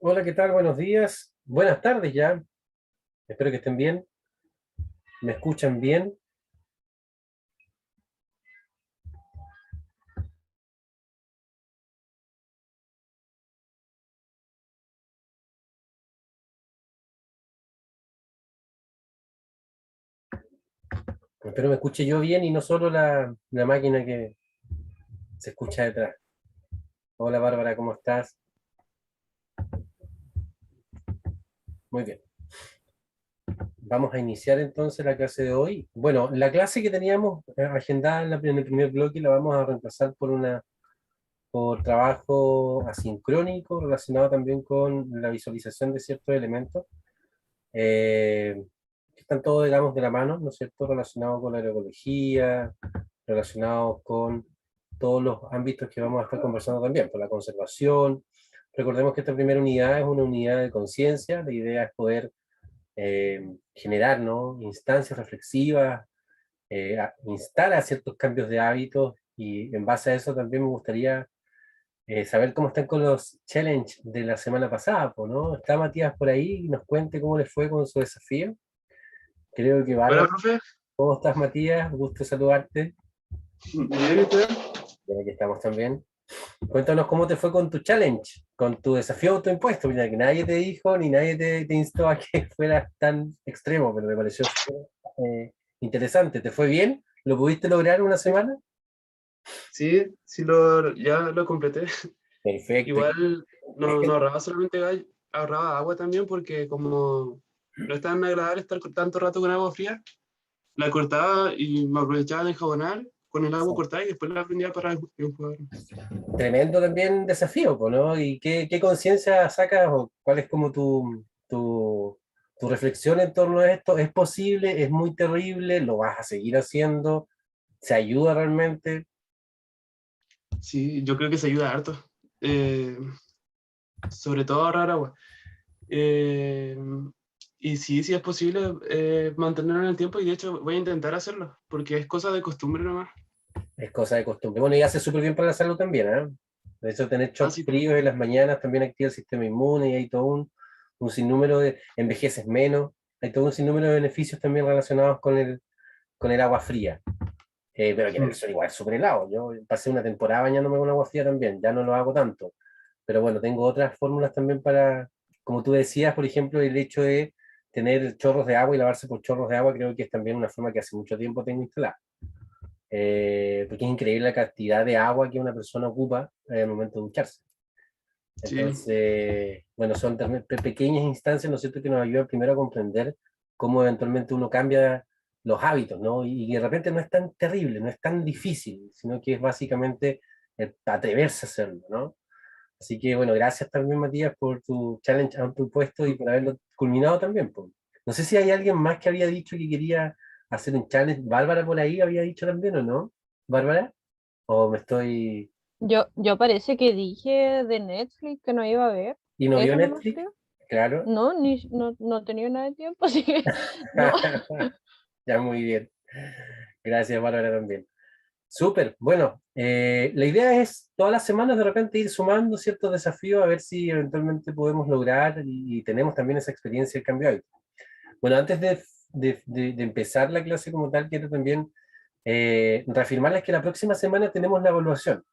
Hola, ¿qué tal? Buenos días. Buenas tardes ya. Espero que estén bien. ¿Me escuchan bien? Espero me escuche yo bien y no solo la máquina que se escucha detrás. Hola Bárbara, ¿cómo estás? Muy bien. Vamos a iniciar entonces la clase de hoy. Bueno, la clase que teníamos agendada en el primer bloque la vamos a reemplazar por trabajo asincrónico relacionado también con la visualización de ciertos elementos. Que están todos, digamos, de la mano, ¿no es cierto?, relacionados con la agroecología, relacionados con todos los ámbitos que vamos a estar conversando también, por la conservación. Recordemos que esta primera unidad es una unidad de conciencia, la idea es poder generar, ¿no?, instancias reflexivas, instar a ciertos cambios de hábitos, y en base a eso también me gustaría saber cómo están con los challenge de la semana pasada, po, ¿no? Está Matías por ahí y nos cuente cómo le fue con su desafío. Creo que Hola, bárbaro. profe. ¿Cómo estás, Matías? Gusto saludarte. Bien, ¿y usted? Ya que estamos también. Cuéntanos cómo te fue con tu challenge, con tu desafío autoimpuesto. Mira, que nadie te dijo ni nadie te instó a que fueras tan extremo, pero me pareció interesante. ¿Te fue bien? ¿Lo pudiste lograr en una semana? Sí, ya lo completé. Perfecto. Igual no ahorraba solamente ahorraba agua también porque como no es tan agradable estar tanto rato con agua fría, la cortaba y me aprovechaba de enjabonar con el agua cortada y después la prendía para enjuagar. Tremendo también desafío, po, ¿no? ¿Y qué conciencia sacas o cuál es como tu reflexión en torno a esto? ¿Es posible? ¿Es muy terrible? ¿Lo vas a seguir haciendo? ¿Se ayuda realmente? Sí, yo creo que se ayuda harto. Eh, Sobre todo ahorrar agua. Eh, y sí es posible mantenerlo en el tiempo y de hecho voy a intentar hacerlo porque es cosa de costumbre nomás. Es cosa de costumbre. Bueno, y hace súper bien para la salud también, ¿eh? De hecho, tener shocks Así fríos en las mañanas también activa el sistema inmune y hay todo un sinnúmero de... envejeces menos, hay todo un sinnúmero de beneficios también relacionados con el agua fría. Pero que en el sol igual es súper helado. Yo pasé una temporada bañándome con agua fría también, ya no lo hago tanto. Pero bueno, tengo otras fórmulas también para, como tú decías, por ejemplo, el hecho de tener chorros de agua y lavarse por chorros de agua, creo que es también una forma que hace mucho tiempo tengo instalada. Porque es increíble la cantidad de agua que una persona ocupa en el momento de ducharse. sí. Entonces, bueno, son también pequeñas instancias, ¿no es cierto?, que nos ayudan primero a comprender cómo eventualmente uno cambia los hábitos, ¿no? Y de repente no es tan terrible, no es tan difícil, sino que es básicamente atreverse a hacerlo, ¿no? Así que, bueno, gracias también, Matías, por tu challenge autoimpuesto y por haberlo culminado también, pues. No sé si hay alguien más que había dicho que quería hacer un challenge. Bárbara por ahí había dicho también, ¿o no? ¿Bárbara? ¿O me estoy... Yo parece que dije de Netflix que no iba a ver. ¿Y no vio Eso nomás Netflix? creo. Claro. No, no tenía nada de tiempo, así que no. Ya, muy bien. Gracias, Bárbara, también. Súper. Bueno, la idea es todas las semanas de repente ir sumando ciertos desafíos a ver si eventualmente podemos lograr y tenemos también esa experiencia del cambio de hábito. Bueno, antes de empezar la clase como tal, quiero también reafirmarles que la próxima semana tenemos la evaluación.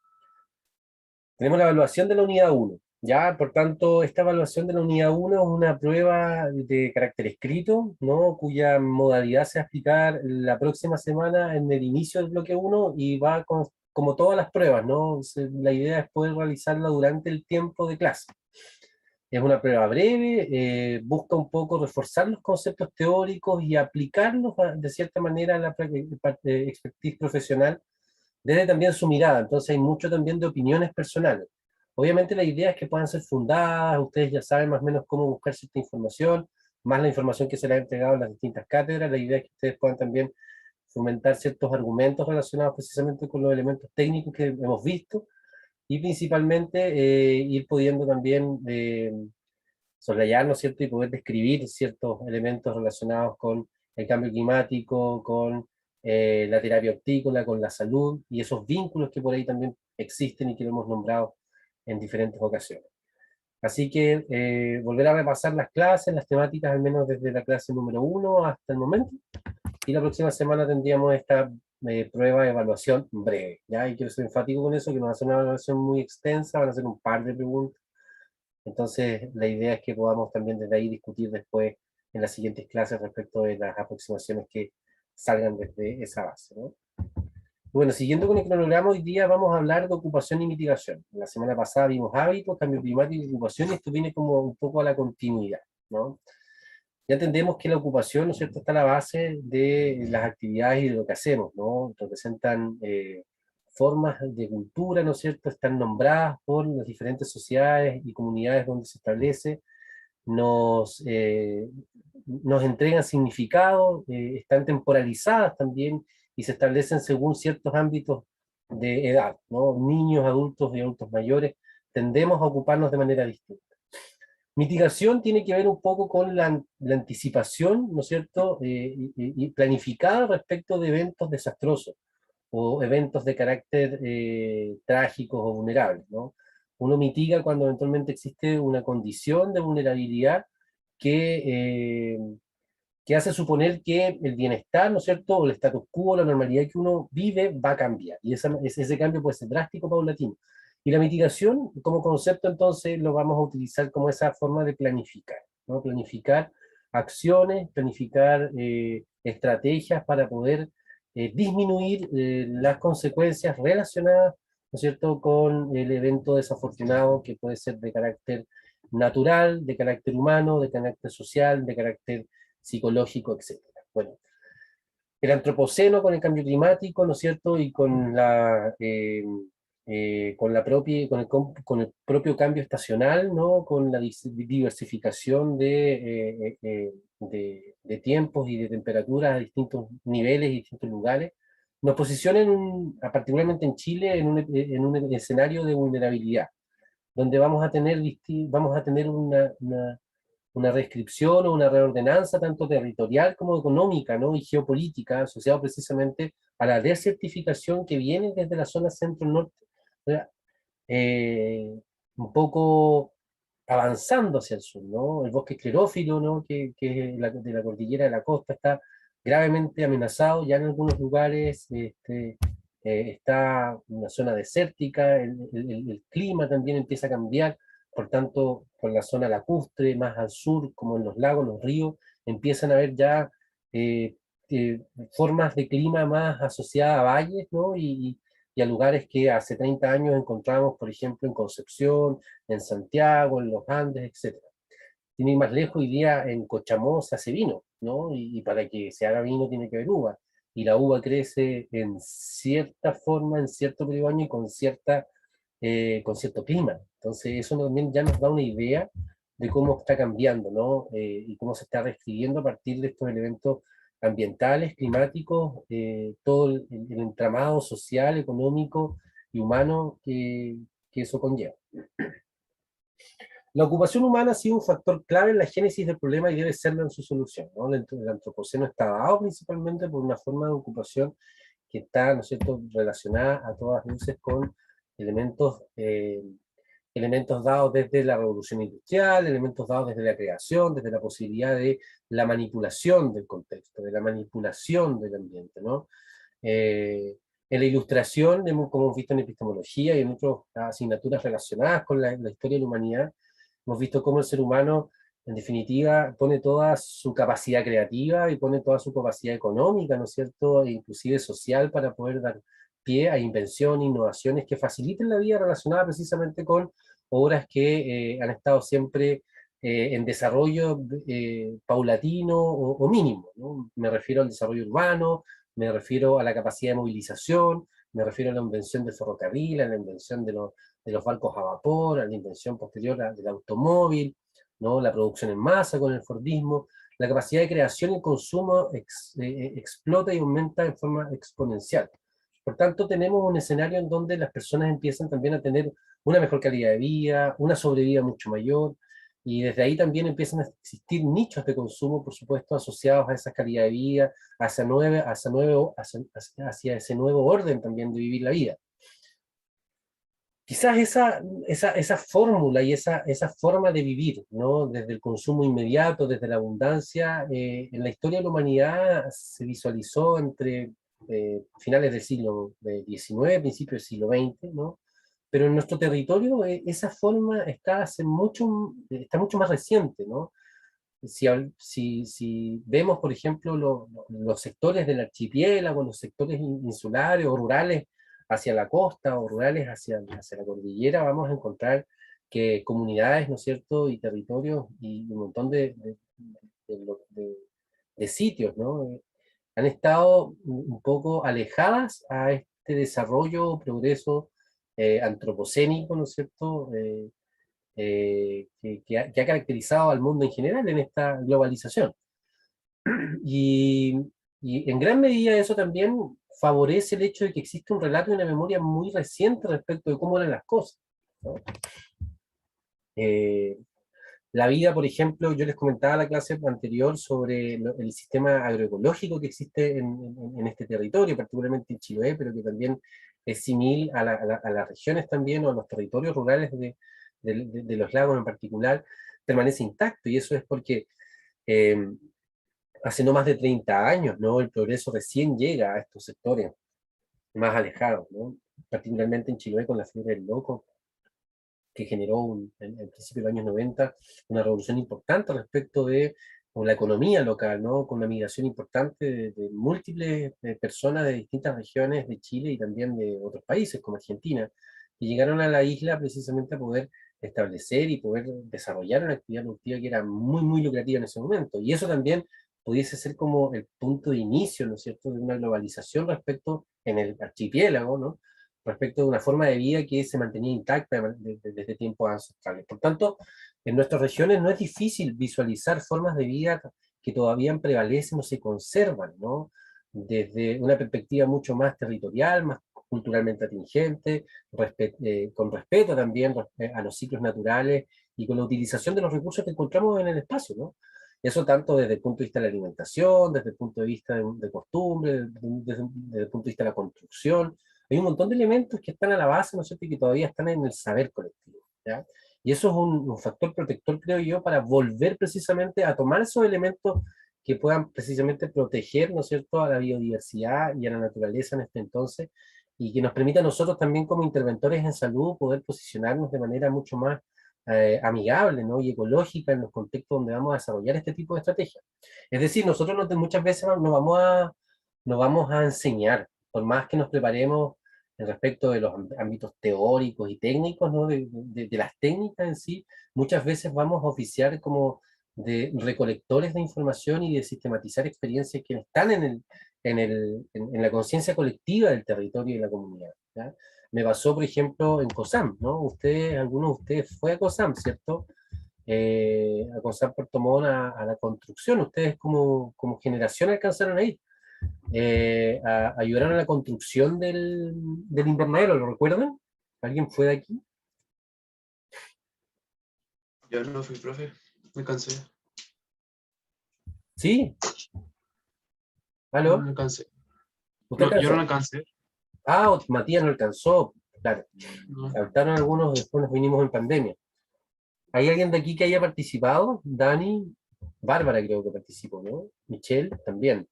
Tenemos la evaluación de la unidad uno. Ya, por tanto, esta evaluación de la unidad uno es una prueba de carácter escrito, ¿no?, cuya modalidad se va a explicar la próxima semana en el inicio del bloque uno y va como todas las pruebas, ¿no? La idea es poder realizarla durante el tiempo de clase. Es una prueba breve, busca un poco reforzar los conceptos teóricos y aplicarlos de cierta manera a la expertise profesional desde también su mirada. Entonces hay mucho también de opiniones personales. Obviamente la idea es que puedan ser fundadas, ustedes ya saben más o menos cómo buscar cierta información, más la información que se les ha entregado en las distintas cátedras. La idea es que ustedes puedan también fomentar ciertos argumentos relacionados precisamente con los elementos técnicos que hemos visto y principalmente ir pudiendo también soslayar, ¿no es cierto?, y poder describir ciertos elementos relacionados con el cambio climático, con la terapia hortícola, con la salud y esos vínculos que por ahí también existen y que lo hemos nombrado en diferentes ocasiones. Así que volver a repasar las clases, las temáticas, al menos desde la clase número 1 hasta el momento, y la próxima semana tendríamos esta prueba de evaluación breve, ¿ya? Y quiero ser enfático con eso, que no va a ser una evaluación muy extensa, van a ser un par de preguntas. Entonces, la idea es que podamos también desde ahí discutir después en las siguientes clases respecto de las aproximaciones que salgan desde esa base, ¿no? Bueno, siguiendo con el cronograma, hoy día vamos a hablar de ocupación y mitigación. La semana pasada vimos hábitos, cambio climático y ocupación, y esto viene como un poco a la continuidad, ¿no? Ya entendemos que la ocupación, ¿no es cierto?, está a la base de las actividades y de lo que hacemos, ¿no? Representan formas de cultura, ¿no es cierto?, están nombradas por las diferentes sociedades y comunidades donde se establece, nos entregan significado, están temporalizadas también y se establecen según ciertos ámbitos de edad, ¿no? Niños, adultos y adultos mayores tendemos a ocuparnos de manera distinta. Mitigación tiene que ver un poco con la anticipación, ¿no es cierto?, y planificada respecto de eventos desastrosos o eventos de carácter trágicos o vulnerables, ¿no? Uno mitiga cuando eventualmente existe una condición de vulnerabilidad que, eh, que hace suponer que el bienestar, ¿no es cierto?, o el status quo, la normalidad que uno vive va a cambiar, y ese cambio puede ser drástico, paulatino. Y la mitigación, como concepto, entonces, lo vamos a utilizar como esa forma de planificar, ¿no? Planificar acciones, planificar estrategias para poder disminuir las consecuencias relacionadas, ¿no es cierto?, con el evento desafortunado que puede ser de carácter natural, de carácter humano, de carácter social, de carácter psicológico, etcétera. Bueno, el antropoceno con el cambio climático, ¿no es cierto?, y con la propia, con el propio cambio estacional, ¿no?, con la diversificación de tiempos y de temperaturas a distintos niveles y distintos lugares, nos posiciona particularmente en Chile, en un escenario de vulnerabilidad, donde vamos a tener una restricción o una reordenanza tanto territorial como económica, ¿no?, y geopolítica, asociado precisamente a la desertificación que viene desde la zona centro-norte, eh, un poco avanzando hacia el sur, ¿no? El bosque esclerófilo, ¿no?, que es de la cordillera de la costa, está gravemente amenazado, ya en algunos lugares está una zona desértica, el clima también empieza a cambiar, por tanto, con la zona lacustre, más al sur, como en los lagos, los ríos, empiezan a haber ya eh, eh, formas de clima más asociadas a valles, ¿no? Y a lugares que hace 30 años encontramos, por ejemplo, en Concepción, en Santiago, en los Andes, etcétera. Sin ir más lejos, hoy día en Cochamó se hace vino, ¿no? Y para que se haga vino tiene que haber uva. Y la uva crece en cierta forma, en cierto periodo de año y con cierto clima. Entonces eso también ya nos da una idea de cómo está cambiando, ¿no? Y cómo se está reescribiendo a partir de estos elementos ambientales, climáticos, todo el entramado social, económico y humano que eso conlleva. La ocupación humana ha sido un factor clave en la génesis del problema y debe serlo en su solución, ¿no? El antropoceno está dado principalmente por una forma de ocupación que está, ¿no es cierto?, relacionada a todas luces con elementos, elementos dados desde la revolución industrial, elementos dados desde la creación, desde la posibilidad de la manipulación del contexto, de la manipulación del ambiente, ¿no? En la ilustración, como hemos visto en epistemología y en otras asignaturas relacionadas con la historia de la humanidad, hemos visto cómo el ser humano, en definitiva, pone toda su capacidad creativa y pone toda su capacidad económica, ¿no es cierto?, e inclusive social, para poder dar pie a invención, innovaciones que faciliten la vida relacionada precisamente con obras que han estado siempre en desarrollo paulatino o mínimo, ¿no? Me refiero al desarrollo urbano, me refiero a la capacidad de movilización, me refiero a la invención del ferrocarril, a la invención de los barcos a vapor, a la invención posterior del automóvil, ¿no?, la producción en masa con el Fordismo. La capacidad de creación y consumo explota y aumenta de forma exponencial. Por tanto, tenemos un escenario en donde las personas empiezan también a tener una mejor calidad de vida, una sobrevida mucho mayor, y desde ahí también empiezan a existir nichos de consumo, por supuesto, asociados a esa calidad de vida, hacia ese nuevo orden también de vivir la vida. quizás esa fórmula y esa forma de vivir, ¿no? Desde el consumo inmediato, desde la abundancia, en la historia de la humanidad se visualizó entre finales del siglo XIX, principios del siglo XX, ¿no? Pero en nuestro territorio esa forma está mucho más reciente, ¿no? Si vemos, por ejemplo, los sectores del archipiélago, los sectores insulares o rurales hacia la costa o rurales hacia la cordillera, vamos a encontrar que comunidades, ¿no es cierto?, y territorios y un montón de sitios, ¿no? Han estado un poco alejadas a este desarrollo, progreso antropocénico, ¿no es cierto?, que ha caracterizado al mundo en general en esta globalización. Y, y en gran medida eso también favorece el hecho de que existe un relato y una memoria muy reciente respecto de cómo eran las cosas, ¿no? Eh, la vida, por ejemplo, yo les comentaba en la clase anterior sobre el sistema agroecológico que existe en este territorio, particularmente en Chiloé, pero que también es similar a las regiones también, o a los territorios rurales de los lagos en particular, permanece intacto, y eso es porque eh, hace no más de 30 años, ¿no? El progreso recién llega a estos sectores más alejados, ¿no? Particularmente en Chiloé con la fiebre del loco, que generó en principio de los años 90 una revolución importante respecto de con la economía local, ¿no? Con una migración importante de múltiples personas de distintas regiones de Chile y también de otros países como Argentina, que llegaron a la isla precisamente a poder establecer y poder desarrollar una actividad productiva que era muy, muy lucrativa en ese momento. Y eso también pudiese ser como el punto de inicio, ¿no es cierto?, de una globalización respecto en el archipiélago, ¿no?, respecto de una forma de vida que se mantenía intacta desde tiempos ancestrales. Por tanto, en nuestras regiones no es difícil visualizar formas de vida que todavía prevalecen o se conservan, ¿no? Desde una perspectiva mucho más territorial, más culturalmente atingente, con respeto también a los ciclos naturales y con la utilización de los recursos que encontramos en el espacio, ¿no? Eso tanto desde el punto de vista de la alimentación, desde el punto de vista de costumbre, desde el punto de vista de la construcción. Hay un montón de elementos que están a la base, ¿no es cierto?, y que todavía están en el saber colectivo, ¿ya? Y eso es un factor protector, creo yo, para volver precisamente a tomar esos elementos que puedan precisamente proteger, ¿no es cierto?, a la biodiversidad y a la naturaleza en este entonces, y que nos permita a nosotros también como interventores en salud poder posicionarnos de manera mucho más amigable, ¿no?, y ecológica en los contextos donde vamos a desarrollar este tipo de estrategias. Es decir, nosotros muchas veces no vamos a enseñar, por más que nos preparemos en respecto de los ámbitos teóricos y técnicos, ¿no?, de las técnicas en sí, muchas veces vamos a oficiar como de recolectores de información y de sistematizar experiencias que están en la conciencia colectiva del territorio y de la comunidad, ¿ya? Me pasó, por ejemplo, en COSAM, ¿no? Algunos de ustedes fue a COSAM, ¿cierto? A COSAM Puerto Montt a la construcción. Ustedes como generación alcanzaron a ir. Ayudaron a la construcción del invernadero, ¿lo recuerdan? ¿Alguien fue de aquí? Yo no fui, profe, me cansé. ¿Sí? No, ¿Aló? no alcancé. ¿Usted No, yo no alcanzó? alcancé. Ah, Matías no alcanzó, claro. No. Faltaron algunos, después nos vinimos en pandemia. ¿Hay alguien de aquí que haya participado? Dani, Bárbara creo que participó, ¿no? Michelle también.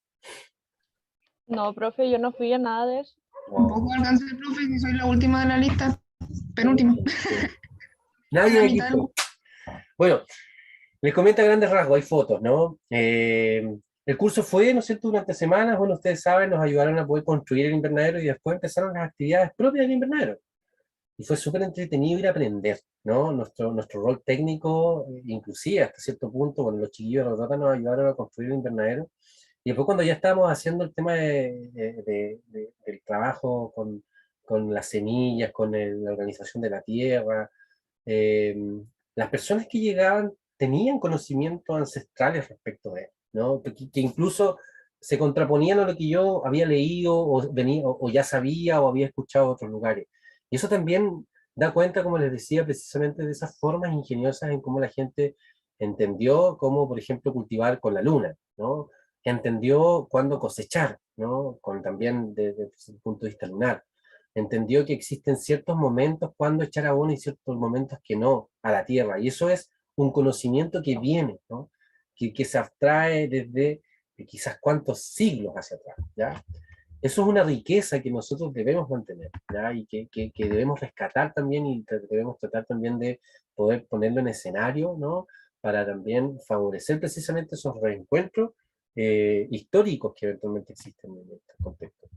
No, profe, yo no fui a nada de eso. Tampoco alcancé, profe, si soy la última de la lista. Sí, Penúltima. sí. En Nadie la de aquí mitad fue. del... Bueno, les comento a grandes rasgos, hay fotos, ¿no? El curso fue, ¿no es cierto?, durante semanas, bueno, ustedes saben, nos ayudaron a poder construir el invernadero y después empezaron las actividades propias del invernadero. Y fue súper entretenido ir a aprender, ¿no? Nuestro rol técnico, inclusive hasta cierto punto, bueno, los chiquillos de Rotata nos ayudaron a construir el invernadero. Y después cuando ya estábamos haciendo el tema del trabajo con las semillas, con la organización de la tierra, eh, las personas que llegaban tenían conocimientos ancestrales respecto de él, ¿no? Que incluso se contraponían a lo que yo había leído o ya sabía o había escuchado en otros lugares. Y eso también da cuenta, como les decía, precisamente de esas formas ingeniosas en cómo la gente entendió cómo, por ejemplo, cultivar con la luna, ¿no? Entendió cuándo cosechar, ¿no? Con también desde el punto de vista lunar. entendió que existen ciertos momentos cuando echar abono y ciertos momentos que no a la tierra, y eso es un conocimiento que viene, ¿no? Que se abstrae desde quizás cuántos siglos hacia atrás, ¿ya? Eso es una riqueza que nosotros debemos mantener, ¿ya? Y que debemos rescatar también y debemos tratar también de poder ponerlo en escenario, ¿no? Para también favorecer precisamente esos reencuentros históricos que eventualmente existen en este contexto.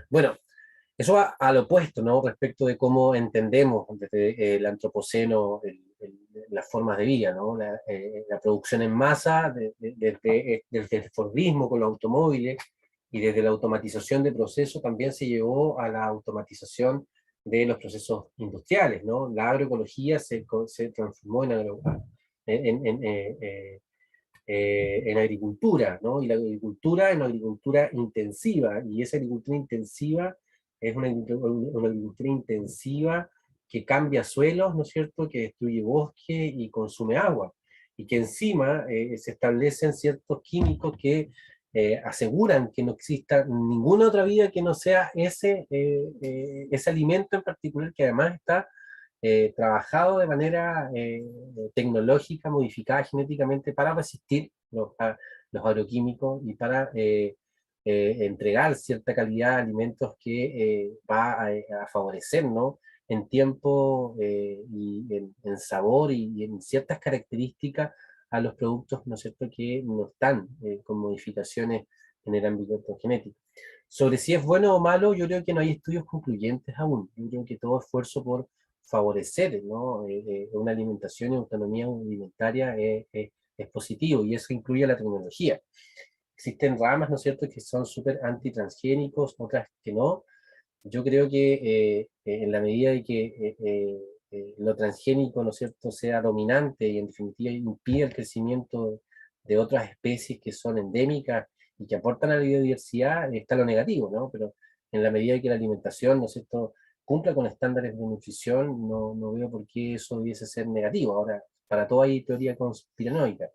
Bueno, eso va al opuesto, ¿no? Respecto de cómo entendemos desde el antropoceno las formas de vida, ¿no? La producción en masa, desde el Fordismo con los automóviles y desde la automatización de procesos también se llevó a la automatización de los procesos industriales, ¿no? La agroecología se transformó en agricultura, ¿no? Y la agricultura es una agricultura intensiva, y esa agricultura intensiva es una agricultura intensiva que cambia suelos, ¿no es cierto?, que destruye bosque y consume agua, y que encima se establecen ciertos químicos que aseguran que no exista ninguna otra vida que no sea ese alimento en particular, que además está trabajado de manera tecnológica, modificada genéticamente para resistir los agroquímicos y para entregar cierta calidad de alimentos que va a favorecer, ¿no? En tiempo y en sabor y en ciertas características a los productos, ¿no es cierto?, que no están con modificaciones en el ámbito genético. Sobre si es bueno o malo, yo creo que no hay estudios concluyentes aún. Yo creo que todo esfuerzo por favorecer, ¿no? Una alimentación y autonomía alimentaria es positivo, y eso incluye la tecnología. Existen ramas, ¿no es cierto?, que son súper antitransgénicos, otras que no. Yo creo que en la medida de que lo transgénico, ¿no es cierto?, sea dominante y en definitiva impide el crecimiento de otras especies que son endémicas y que aportan a la biodiversidad, está lo negativo, ¿no? Pero en la medida de que la alimentación, ¿no es cierto?, cumpla con estándares de nutrición, no veo por qué eso debiese ser negativo. Ahora, para todo hay teoría conspiranoica.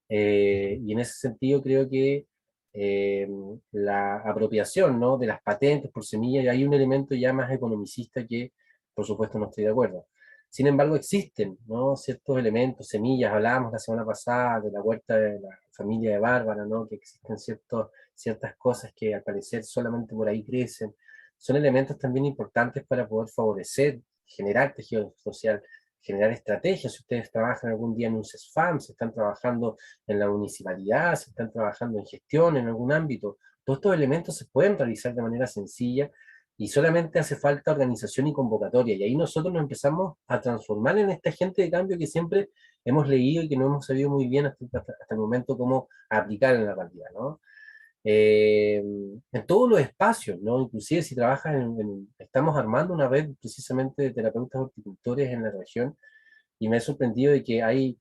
Y en ese sentido creo que eh, la apropiación, ¿no?, de las patentes por semillas, y hay un elemento ya más economicista que, por supuesto, no estoy de acuerdo. Sin embargo, existen, ¿no?, ciertos elementos, semillas, hablábamos la semana pasada de la huerta de la familia de Bárbara, ¿no?, que existen ciertas cosas que al parecer solamente por ahí crecen. Son elementos también importantes para poder favorecer, generar tejido social, generar estrategias. Si ustedes trabajan algún día en un CESFAM, se están trabajando en la municipalidad, se están trabajando en gestión, en algún ámbito, todos estos elementos se pueden realizar de manera sencilla y solamente hace falta organización y convocatoria. Y ahí nosotros nos empezamos a transformar en esta agente de cambio que siempre hemos leído y que no hemos sabido muy bien hasta el momento cómo aplicar en la realidad, ¿no? En todos los espacios, ¿no? Inclusive si trabajas estamos armando una red precisamente de terapeutas horticultores en la región, y me he sorprendido de que hay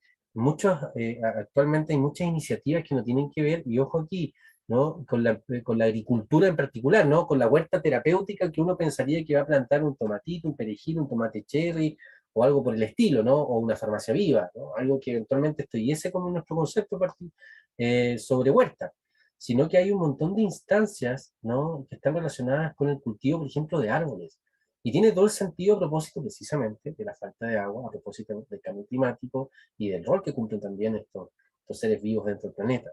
actualmente hay muchas iniciativas que no tienen que ver, y ojo aquí, ¿no?, con la agricultura en particular, ¿no?, con la huerta terapéutica, que uno pensaría que va a plantar un tomatito, un perejil, un tomate cherry, o algo por el estilo, ¿no?, o una farmacia viva, ¿no?, algo que eventualmente estuviese como nuestro concepto sobre huerta, sino que hay un montón de instancias, ¿no?, que están relacionadas con el cultivo, por ejemplo, de árboles. Y tiene todo el sentido a propósito precisamente de la falta de agua, a propósito del cambio climático y del rol que cumplen también estos seres vivos dentro del planeta.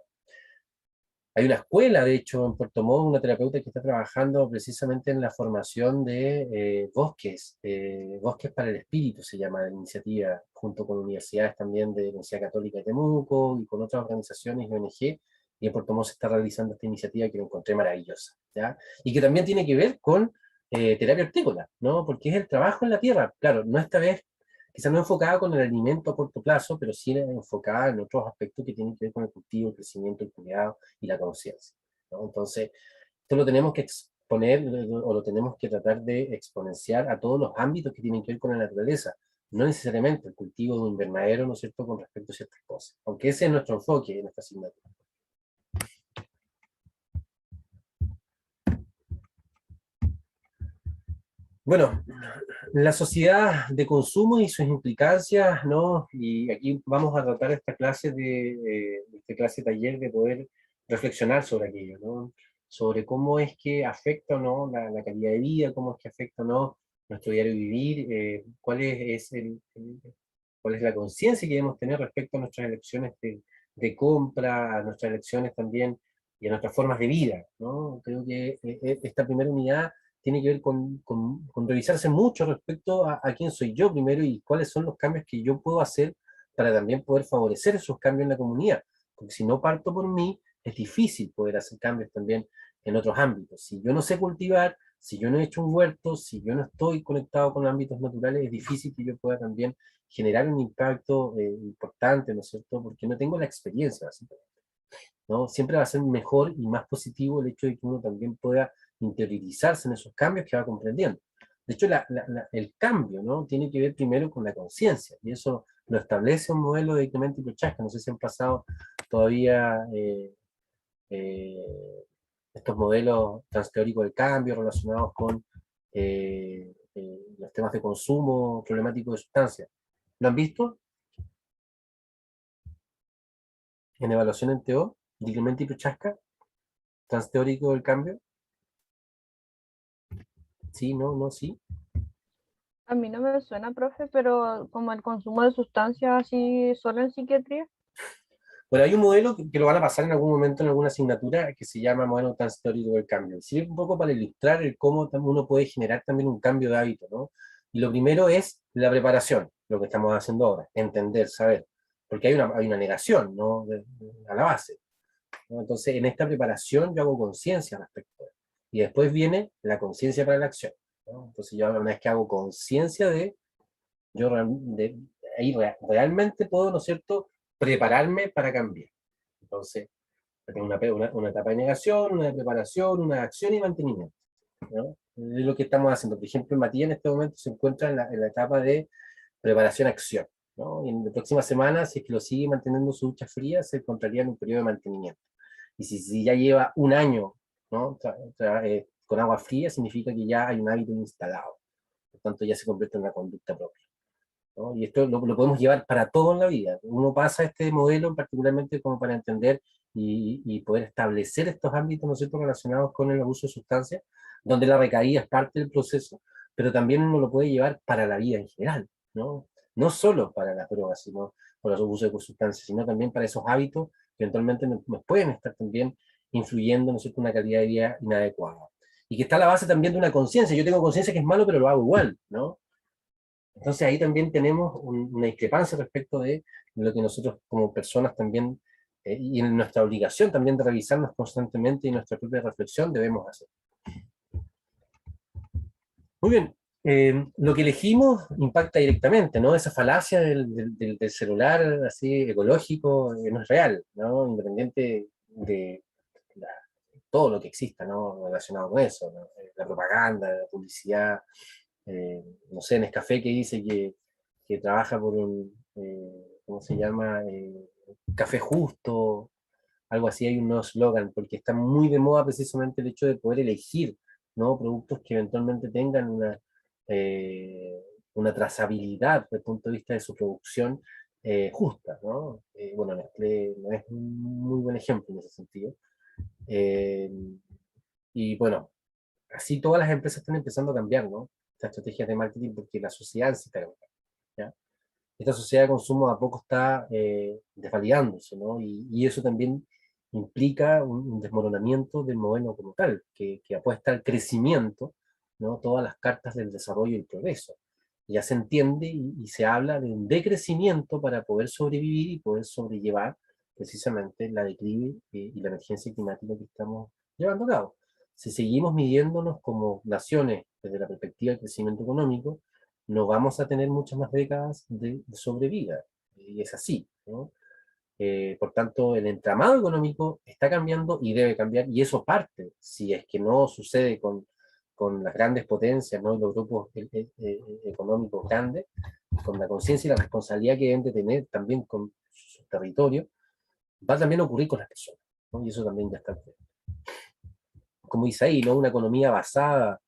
Hay una escuela, de hecho, en Puerto Montt, una terapeuta que está trabajando precisamente en la formación de bosques para el espíritu, se llama la iniciativa, junto con universidades también de la Universidad Católica de Temuco y con otras organizaciones y ONG, y en Puerto Montt se está realizando esta iniciativa que lo encontré maravillosa, ¿ya? Y que también tiene que ver con terapia hortícola, ¿no? Porque es el trabajo en la tierra, claro, no esta vez quizás no enfocada con el alimento a corto plazo, pero sí enfocada en otros aspectos que tienen que ver con el cultivo, el crecimiento, el cuidado y la conciencia, ¿no? Entonces, esto lo tenemos que exponer o lo tenemos que tratar de exponenciar a todos los ámbitos que tienen que ver con la naturaleza, no necesariamente el cultivo de un invernadero, ¿no es cierto?, con respecto a ciertas cosas, aunque ese es nuestro enfoque en esta asignatura. Bueno, la sociedad de consumo y sus implicancias, ¿no? Y aquí vamos a tratar esta clase taller de poder reflexionar sobre aquello, ¿no? sobre cómo es que afecta o no la calidad de vida, cómo es que afecta o no nuestro diario vivir, cuál es la conciencia que debemos tener respecto a nuestras elecciones de compra, a nuestras elecciones también y a nuestras formas de vida, ¿no? Creo que esta primera unidad tiene que ver con revisarse mucho respecto a quién soy yo primero y cuáles son los cambios que yo puedo hacer para también poder favorecer esos cambios en la comunidad. Porque si no parto por mí, es difícil poder hacer cambios también en otros ámbitos. Si yo no sé cultivar, si yo no he hecho un huerto, si yo no estoy conectado con ámbitos naturales, es difícil que yo pueda también generar un impacto importante, ¿no es cierto? Porque no tengo la experiencia, básicamente, ¿no? Siempre va a ser mejor y más positivo el hecho de que uno también pueda interiorizarse en esos cambios que va comprendiendo. De hecho, el cambio, ¿no? Tiene que ver primero con la conciencia, y eso lo establece un modelo de Clementi Prochaska. No sé si han pasado todavía eh, estos modelos transteóricos del cambio relacionados con los temas de consumo problemático de sustancias. ¿Lo han visto? En evaluación en TO, de Clementi Prochaska, transteórico del cambio. Sí, no, no, sí. A mí no me suena, profe, pero como el consumo de sustancias así solo en psiquiatría. Bueno, hay un modelo que lo van a pasar en algún momento en alguna asignatura que se llama modelo transteórico del cambio. Sirve un poco para ilustrar el cómo uno puede generar también un cambio de hábito, ¿no? Y lo primero es la preparación, lo que estamos haciendo ahora, entender, saber. Porque hay una negación, ¿no? A la base, ¿no? Entonces, en esta preparación yo hago conciencia respecto a eso. Y después viene la conciencia para la acción, ¿no? Entonces, yo una vez que hago conciencia yo ahí realmente puedo, ¿no es cierto?, prepararme para cambiar. Entonces, tengo una etapa de negación, una de preparación, una de acción y mantenimiento, ¿no? Es lo que estamos haciendo. Por ejemplo, Matías en este momento se encuentra en la etapa de preparación-acción, ¿no? Y en la próxima semana, si es que lo sigue manteniendo su ducha fría, se encontraría en un periodo de mantenimiento. Y si ya lleva un año, ¿no? Con agua fría, significa que ya hay un hábito instalado. Por tanto, ya se convierte en una conducta propia, ¿no? Y esto lo podemos llevar para todo en la vida. Uno pasa este modelo particularmente como para entender y poder establecer estos ámbitos, ¿no es cierto?, relacionados con el abuso de sustancias, donde la recaída es parte del proceso, pero también uno lo puede llevar para la vida en general, ¿no? No solo para las drogas, sino por los abusos de sustancias, sino también para esos hábitos que eventualmente nos pueden estar también influyendo, ¿no es cierto?, una calidad de vida inadecuada. Y que está a la base también de una conciencia. Yo tengo conciencia que es malo, pero lo hago igual, ¿no? Entonces ahí también tenemos una discrepancia respecto de lo que nosotros como personas también, y en nuestra obligación también de revisarnos constantemente y nuestra propia reflexión debemos hacer. Muy bien, lo que elegimos impacta directamente, ¿no? Esa falacia del celular así ecológico no es real, ¿no? Independiente de la- todo lo que exista, ¿no? Relacionado con eso, ¿no? La propaganda, la publicidad, no sé, Nescafé que dice que trabaja por ¿cómo se llama? Café justo, algo así, hay un nuevo eslogan, porque está muy de moda precisamente el hecho de poder elegir, ¿no?, productos que eventualmente tengan eh, una trazabilidad desde el punto de vista de su producción justa, ¿no? Bueno, Nestlé no es un muy buen ejemplo en ese sentido. Eh, y bueno, así todas las empresas están empezando a cambiar, ¿no? Estas estrategias de marketing porque la sociedad se está cambiando, ¿ya? Esta sociedad de consumo a poco está desvalidándose, ¿no? Y eso también implica un desmoronamiento del modelo como tal, que apuesta al crecimiento, ¿no? Todas las cartas del desarrollo y el progreso. Ya se entiende y se habla de un decrecimiento para poder sobrevivir y poder sobrellevar precisamente la declive y la emergencia climática que estamos llevando a cabo. Si seguimos midiéndonos como naciones desde la perspectiva del crecimiento económico, no vamos a tener muchas más décadas de sobrevida. Y es así, ¿no? Por tanto, el entramado económico está cambiando y debe cambiar, y eso parte, si es que no sucede con las grandes potencias, ¿no?, los grupos económicos grandes, con la conciencia y la responsabilidad que deben de tener también con sus territorios, va también a ocurrir con las personas, ¿no? Y eso también ya está. Como dice ahí, ¿no?, una economía basada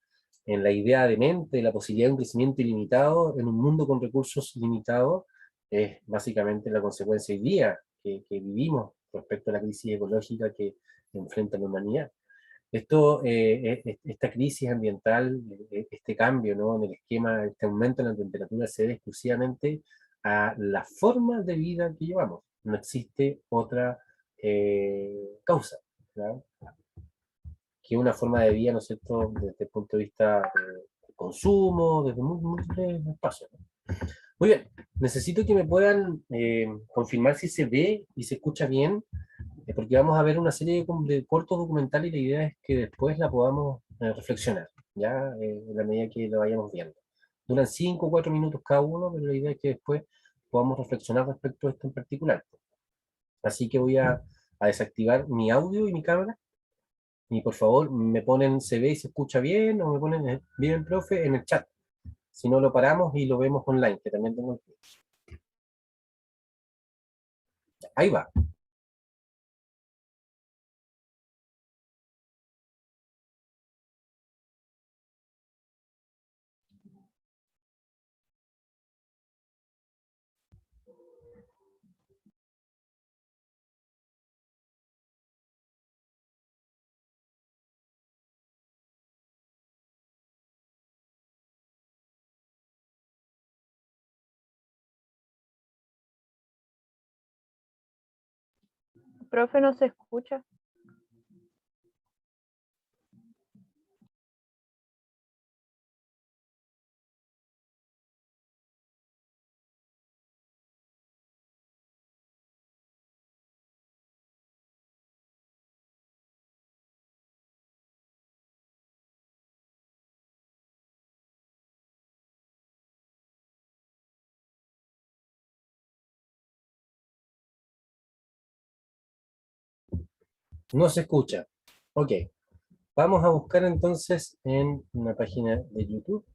en la idea de mente, la posibilidad de un crecimiento ilimitado en un mundo con recursos limitados, es básicamente la consecuencia hoy día que vivimos respecto a la crisis ecológica que enfrenta la humanidad. Esta crisis ambiental, este cambio, ¿no?, en el esquema, este aumento en la temperatura se debe exclusivamente a la forma de vida que llevamos. No existe otra causa, ¿no?, que una forma de vida, ¿no es cierto?, desde el punto de vista de consumo, desde múltiples espacios, ¿no? Muy bien, necesito que me puedan confirmar si se ve y se escucha bien, porque vamos a ver una serie de cortos documentales y la idea es que después la podamos reflexionar, ¿ya? En la medida que lo vayamos viendo. Duran 5 o 4 minutos cada uno, pero la idea es que después podamos reflexionar respecto a esto en particular. Así que voy a desactivar mi audio y mi cámara, y por favor me ponen se ve y se escucha bien, o me ponen bien, profe, en el chat. Si no, lo paramos y lo vemos online, que también tengo aquí. Ahí va. Profe, no se escucha. No se escucha. Ok. Vamos a buscar entonces en una página de YouTube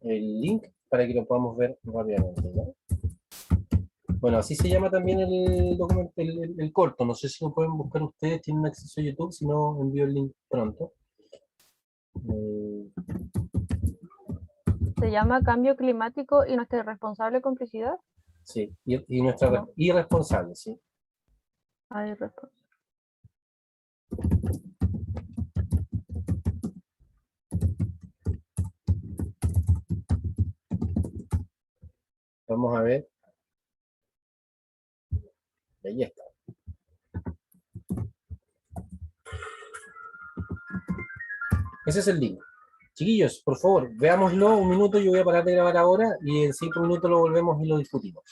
el link para que lo podamos ver rápidamente, ¿no? Bueno, así se llama también el documento, el corto. No sé si lo pueden buscar ustedes, tienen acceso a YouTube, si no envío el link pronto. Se llama Cambio Climático y nuestra irresponsable complicidad. Sí, y nuestra No. irresponsable, sí. Ah, irresponsable. Vamos a ver. Ahí está. Ese es el link. Chiquillos, por favor, veámoslo un minuto, yo voy a parar de grabar ahora y en 5 minutos lo volvemos y lo discutimos.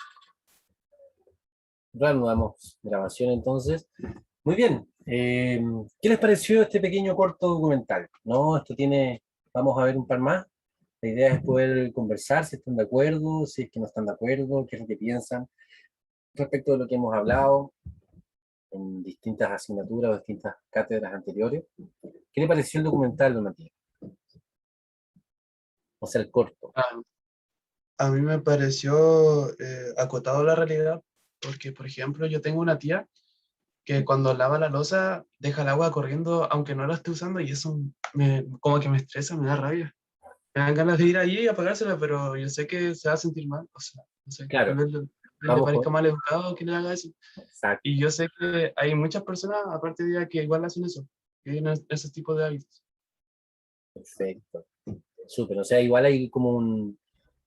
Reanudamos grabación entonces. Muy bien. ¿Qué les pareció este pequeño corto documental? ¿No? Esto tiene, vamos a ver un par más. La idea es poder conversar si están de acuerdo, si es que no están de acuerdo, qué es lo que piensan respecto de lo que hemos hablado en distintas asignaturas o distintas cátedras anteriores. ¿Qué le pareció el documental, don Matías? O sea, el corto. A mí me pareció acotado a la realidad, porque, por ejemplo, yo tengo una tía que cuando lava la loza deja el agua corriendo aunque no la esté usando y eso como que me estresa, me da rabia. Me dan ganas de ir allí y apagársela, pero yo sé que se va a sentir mal, o sea, no sé, tal Claro, vez le vamos parezca con... mal educado que le haga eso. Exacto, Y yo sé que hay muchas personas, aparte de ella, que igual hacen eso, que tienen ese tipo de hábitos. perfecto. Súper, o sea, igual hay como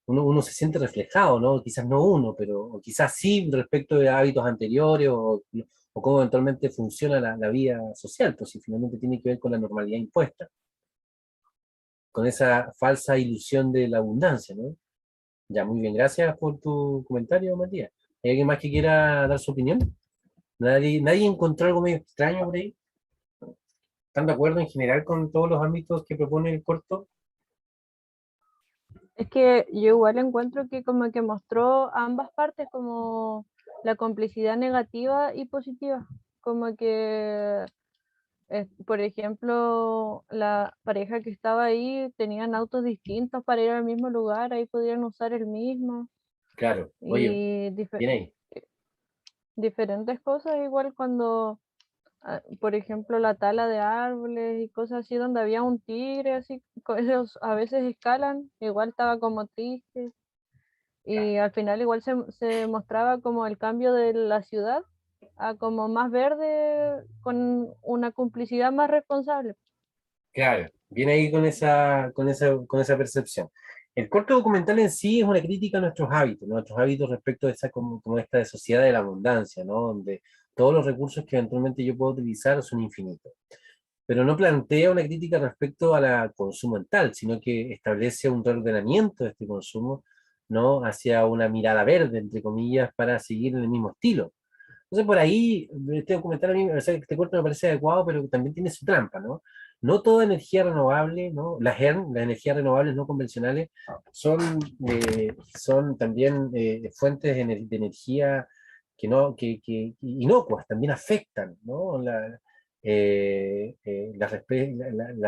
uno se siente reflejado, ¿no? Quizás no uno, pero o quizás sí respecto de hábitos anteriores o cómo eventualmente funciona la vida social, pues si finalmente tiene que ver con la normalidad impuesta, con esa falsa ilusión de la abundancia, ¿no? Ya, muy bien, gracias por tu comentario, Matías. ¿Hay alguien más que quiera dar su opinión? ¿Nadie encontró algo medio extraño por ahí? ¿Están de acuerdo en general con todos los ámbitos que propone el corto? Es que yo igual encuentro que como que mostró ambas partes, como la complicidad negativa y positiva. Como que, por ejemplo, la pareja que estaba ahí tenían autos distintos para ir al mismo lugar, ahí podían usar el mismo. Claro, oye, Y bien ahí. diferentes cosas, igual cuando, por ejemplo, la tala de árboles y cosas así, donde había un tigre, así, ellos a veces escalan, igual estaba como triste. Y al final igual se mostraba como el cambio de la ciudad a como más verde con una complicidad más responsable. Claro, viene ahí con esa percepción. El corto documental en sí es una crítica a nuestros hábitos, ¿no? Nuestros hábitos respecto de esa como esta de sociedad de la abundancia, ¿no? Donde todos los recursos que eventualmente yo puedo utilizar son infinitos. Pero no plantea una crítica respecto a la consumo en tal, sino que establece un reordenamiento de este consumo, ¿no? Hacia una mirada verde, entre comillas, para seguir en el mismo estilo. Entonces, por ahí, este documental a mí, o sea, este corto me parece adecuado, pero también tiene su trampa, ¿no? No toda energía renovable, ¿no? Las energías renovables no convencionales, son también fuentes de energía que inocuas, también afectan, ¿no? Las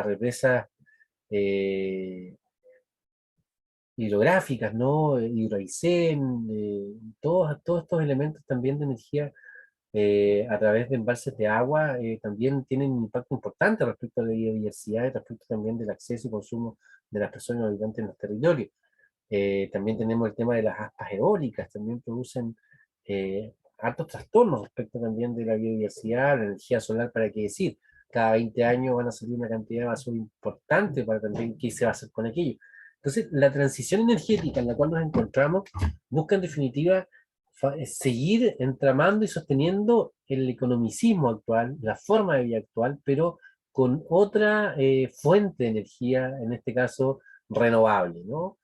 represas eh, hidrográficas, ¿no? Hidroaicén, todos estos elementos también de energía a través de embalses de agua también tienen un impacto importante respecto a la biodiversidad y respecto también del acceso y consumo de las personas y habitantes en los territorios. También tenemos el tema de las aspas eólicas, también producen hartos trastornos respecto también de la biodiversidad, la energía solar, para qué decir. Cada 20 años van a salir una cantidad de basura importante para también qué se va a hacer con aquello. Entonces, la transición energética en la cual nos encontramos busca en definitiva seguir entramando y sosteniendo el economicismo actual, la forma de vida actual, pero con otra fuente de energía, en este caso renovable, ¿no?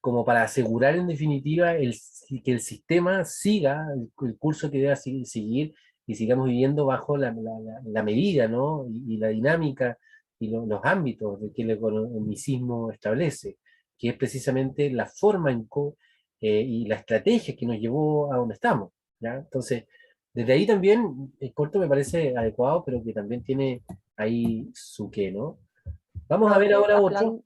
Como para asegurar en definitiva que el sistema siga el curso que deba seguir y sigamos viviendo bajo la medida, ¿no? Y la dinámica y los ámbitos de que el economicismo establece, que es precisamente la forma y la estrategia que nos llevó a donde estamos, ¿ya? Entonces, desde ahí también el corto me parece adecuado, pero que también tiene ahí su qué, ¿no? Vamos a ver Profe, ahora otro.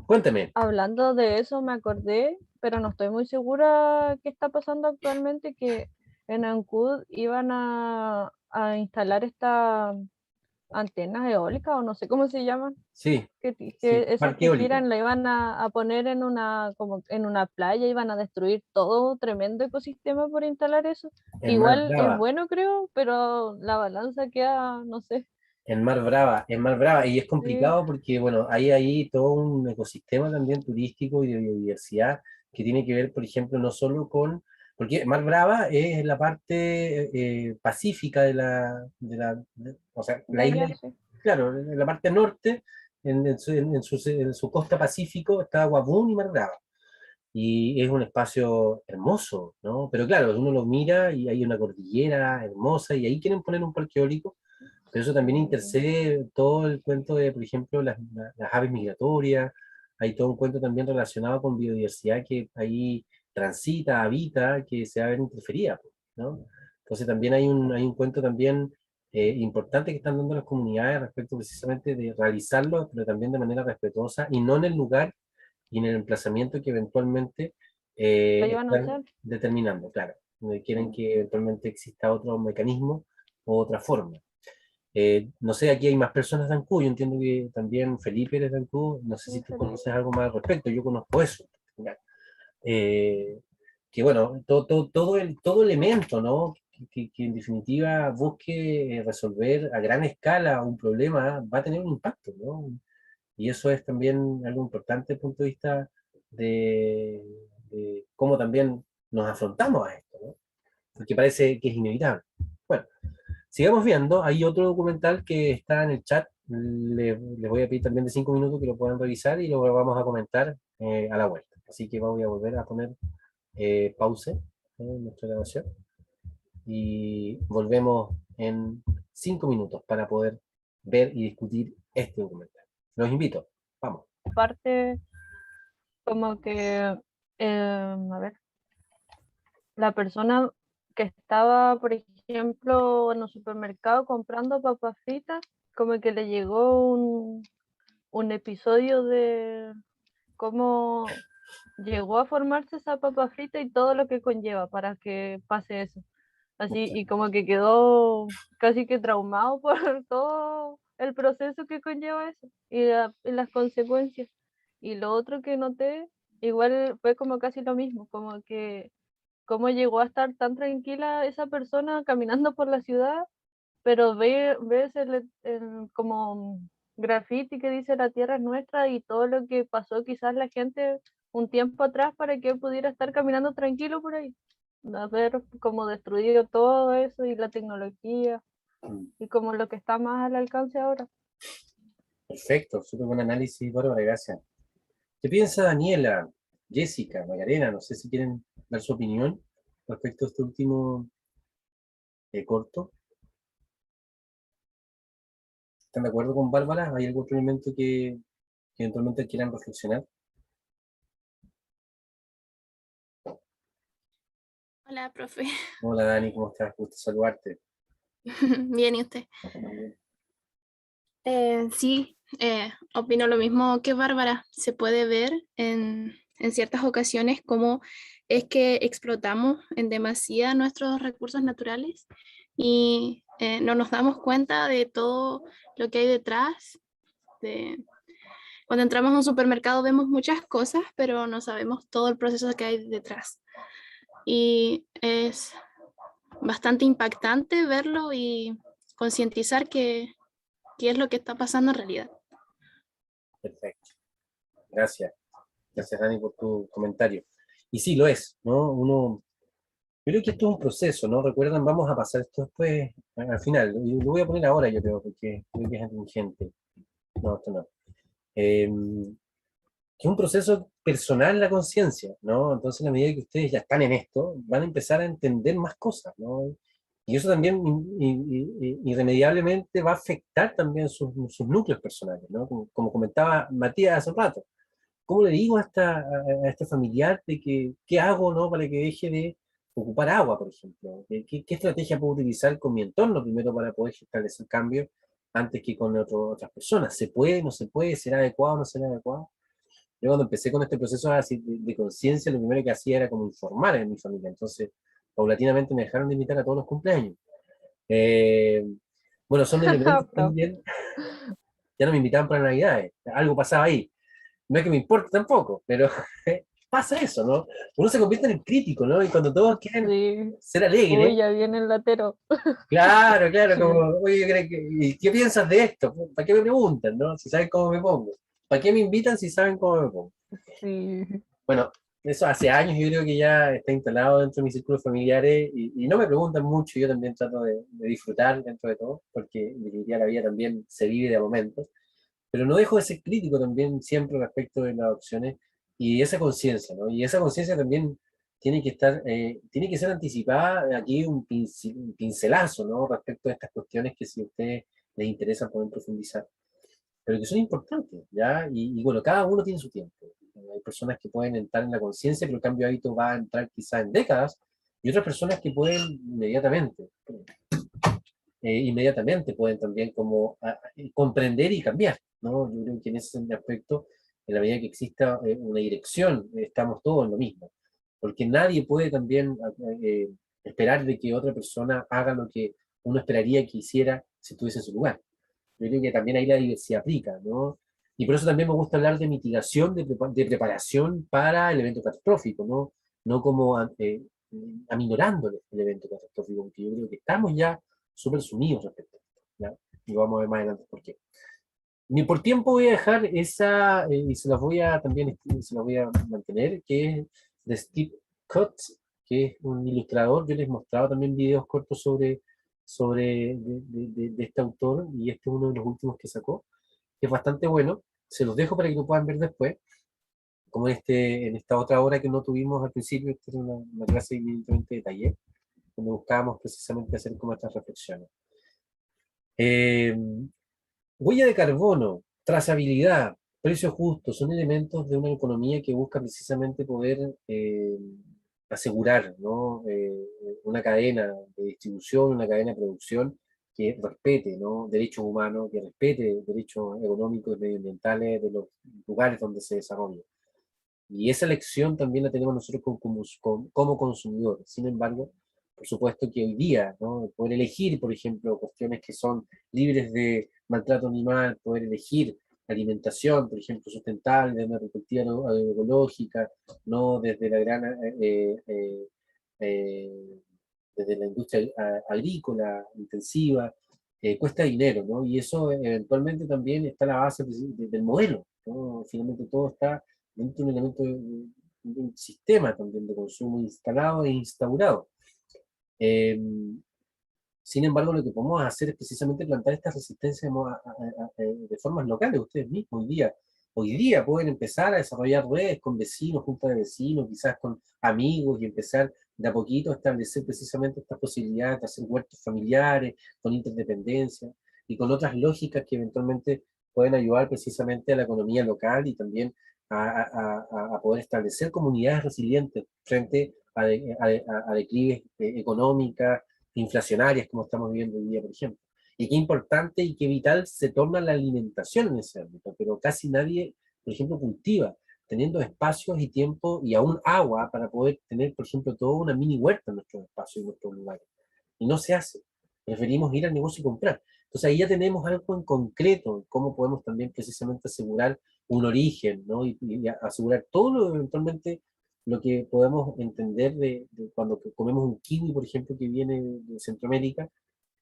Cuénteme. hablando de eso me acordé, pero no estoy muy segura qué está pasando actualmente, que en Ancud iban a instalar estas antenas eólicas o no sé cómo se llaman, Sí, sí, que esas parque que eólico. giran la iban a poner en una, como en una playa, iban a destruir todo tremendo ecosistema por instalar eso. Que En Mar igual es Brava, bueno, creo, pero la balanza queda, no sé. en Mar Brava, y es Sí, complicado porque, bueno, hay ahí todo un ecosistema también turístico y de biodiversidad que tiene que ver, por ejemplo, no solo porque Mar Brava es la parte pacífica o sea, de la isla, allá, sí. claro, en la parte norte, en su costa pacífico, está Guabún y Mar Brava. Y es un espacio hermoso, ¿no? Pero claro, uno lo mira y hay una cordillera hermosa y ahí quieren poner un parque eólico, pero eso también intercede todo el cuento de, por ejemplo, las aves migratorias, hay todo un cuento también relacionado con biodiversidad que ahí transita, habita, que se va a ver interferida, pues, ¿no? Entonces también hay un cuento también importante que están dando las comunidades respecto precisamente de realizarlo, pero también de manera respetuosa y no en el lugar y en el emplazamiento que eventualmente Lo iban a están hacer. determinando, claro, donde quieren Mm, que eventualmente exista otro mecanismo o otra forma. No sé, aquí hay más personas de Ancú, yo entiendo que también Felipe eres de Ancú, no sé si sí, tú Felipe. conoces algo más al respecto, yo conozco eso. ¿Ya? Eh, que bueno, todo elemento, ¿no? Que en definitiva busque resolver a gran escala un problema va a tener un impacto, ¿no? Y eso es también algo importante desde el punto de vista de, de cómo también nos afrontamos a esto, ¿no? Porque parece que es inevitable. Bueno, sigamos viendo. Hay otro documental que está en el chat. Les voy a pedir también de 5 minutos que lo puedan revisar y lo vamos a comentar a la vuelta. Así que voy a volver a poner pause en nuestra grabación y volvemos en 5 minutos para poder ver y discutir este documental. Los invito. Vamos. Aparte, como que, a ver, la persona que estaba, por ejemplo, en un supermercado comprando papas fritas, como que le llegó un episodio de cómo llegó a formarse esa papa frita y todo lo que conlleva para que pase eso. Así, y como que quedó casi que traumado por todo el proceso que conlleva eso y las consecuencias. Y lo otro que noté, igual fue como casi lo mismo, como que cómo llegó a estar tan tranquila esa persona caminando por la ciudad, pero ves como graffiti que dice la tierra es nuestra y todo lo que pasó quizás la gente un tiempo atrás para que él pudiera estar caminando tranquilo por ahí. Haber como destruido todo eso y la tecnología y como lo que está más al alcance ahora. Perfecto, súper buen análisis, Bárbara, gracias. ¿Qué piensa Daniela, Jessica, Macarena? No sé si quieren dar su opinión respecto a este último corto. ¿Están de acuerdo con Bárbara? ¿Hay algún otro elemento que eventualmente quieran reflexionar? Hola, profe. Hola Dani, ¿cómo estás? Gusto saludarte. Bien, ¿y usted? Sí, opino lo mismo que Bárbara. Se puede ver en ciertas ocasiones cómo es que explotamos en demasía nuestros recursos naturales y no nos damos cuenta de todo lo que hay detrás. Cuando entramos a un supermercado vemos muchas cosas, pero no sabemos todo el proceso que hay detrás. Y es bastante impactante verlo y concientizar qué es lo que está pasando en realidad. Perfecto. Gracias. Gracias, Dani, por tu comentario. Y sí, lo es, ¿no? Yo creo que esto es un proceso, ¿no? Recuerdan, vamos a pasar esto después, al final. Y lo voy a poner ahora, yo creo, porque creo que es inteligente. No, esto no. Que es un proceso personal la conciencia, ¿no? Entonces, a medida que ustedes ya están en esto, van a empezar a entender más cosas, ¿no? Y eso también irremediablemente va a afectar también sus núcleos personales, ¿no? Como comentaba Matías hace un rato. ¿Cómo le digo a este familiar de que qué hago, ¿no? Para que deje de ocupar agua, por ejemplo? ¿Qué estrategia puedo utilizar con mi entorno primero para poder establecer cambio antes que con otras personas? ¿Se puede, no se puede? ¿Será adecuado, no será adecuado? Yo cuando empecé con este proceso así de conciencia, lo primero que hacía era como informar en mi familia. Entonces, paulatinamente me dejaron de invitar a todos los cumpleaños. Eh, bueno, son elementos Pro. también, ya no me invitaban para Navidades, algo pasaba ahí. No es que me importe tampoco, pero pasa eso, ¿no? Uno se convierte en el crítico, ¿no? Y cuando todos quieren Sí. ser Uy, alegres, ya viene el latero. claro, claro, Sí. como, oye, ¿y qué piensas de esto? ¿Para qué me preguntan, no? Si saben cómo me pongo. ¿Para qué me invitan si saben cómo me pongo? Sí. Bueno, eso hace años yo creo que ya está instalado dentro de mis círculos familiares y no me preguntan mucho, yo también trato de disfrutar dentro de todo, porque en definitiva la vida también se vive de momentos, pero no dejo de ser crítico también siempre respecto de las opciones y esa conciencia, ¿no? Y esa conciencia también tiene que estar, tiene que ser anticipada, aquí un pincelazo, ¿no? Respecto a estas cuestiones que si a ustedes les interesa pueden profundizar pero que son importantes, ¿ya? Y bueno, cada uno tiene su tiempo. Hay personas que pueden entrar en la conciencia, pero el cambio de hábito va a entrar quizás en décadas, y otras personas que pueden inmediatamente pueden también como comprender y cambiar, ¿no? Yo creo que en ese aspecto, en la medida que exista una dirección, estamos todos en lo mismo, porque nadie puede también eh, esperar de que otra persona haga lo que uno esperaría que hiciera si estuviese en su lugar. Yo creo que también ahí la diversidad aplica, ¿no? Y por eso también me gusta hablar de mitigación, de preparación para el evento catastrófico, ¿no? No como aminorando el evento catastrófico, porque yo creo que estamos ya súper sumidos respecto a esto, ¿ya? Y vamos a ver más adelante por qué. Ni por tiempo voy a dejar esa, y se las voy a también, se las voy a mantener, que es de Steve Cutts, que es un ilustrador. Yo les mostraba también videos cortos sobre este autor, y este es uno de los últimos que sacó, que es bastante bueno. Se los dejo para que lo puedan ver después, como en esta otra hora que no tuvimos al principio, esta era una clase evidentemente de taller, donde buscábamos precisamente hacer como estas reflexiones. Eh, Huella de carbono, trazabilidad, precio justo, son elementos de una economía que busca precisamente poder asegurar, ¿no? Una cadena de distribución, una cadena de producción que respete, ¿no? Derechos humanos, que respete derechos económicos y medioambientales de los lugares donde se desarrolla. Y esa elección también la tenemos nosotros como consumidores. Sin embargo, por supuesto que hoy día, ¿no? Poder elegir, por ejemplo, cuestiones que son libres de maltrato animal, poder elegir alimentación, por ejemplo, sustentable, desde una perspectiva agroecológica, no desde la gran desde la industria agrícola intensiva, cuesta dinero, ¿no? Y eso eventualmente también está a la base del modelo, ¿no? Finalmente todo está dentro de un elemento de un sistema también de consumo instalado e instaurado. Sin embargo, lo que podemos hacer es precisamente plantar esta resistencia de formas locales. Ustedes mismos hoy día pueden empezar a desarrollar redes con vecinos, juntas de vecinos, quizás con amigos, y empezar de a poquito a establecer precisamente estas posibilidades de hacer huertos familiares, con interdependencia, y con otras lógicas que eventualmente pueden ayudar precisamente a la economía local y también a poder establecer comunidades resilientes frente a declives económicas, inflacionarias, como estamos viviendo hoy día, por ejemplo. Y qué importante y qué vital se torna la alimentación en ese ámbito, pero casi nadie, por ejemplo, cultiva, teniendo espacios y tiempo y aún agua para poder tener, por ejemplo, toda una mini huerta en nuestros espacios y en nuestros lugares. Y no se hace. Preferimos ir al negocio y comprar. Entonces ahí ya tenemos algo en concreto, cómo podemos también precisamente asegurar un origen, ¿no? Y asegurar todo lo eventualmente lo que podemos entender de cuando comemos un kiwi, por ejemplo, que viene de Centroamérica,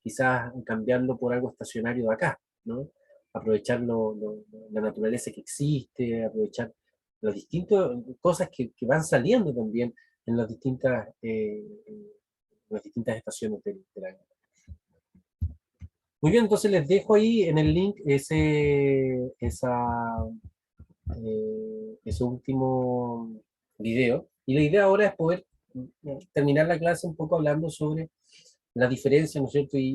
quizás cambiarlo por algo estacionario de acá, ¿no? Aprovechar la naturaleza que existe, aprovechar las distintas cosas que van saliendo también en las distintas estaciones del año. Muy bien, entonces les dejo ahí en el link ese último video. Y la idea ahora es poder terminar la clase un poco hablando sobre la diferencia, ¿no es cierto? Y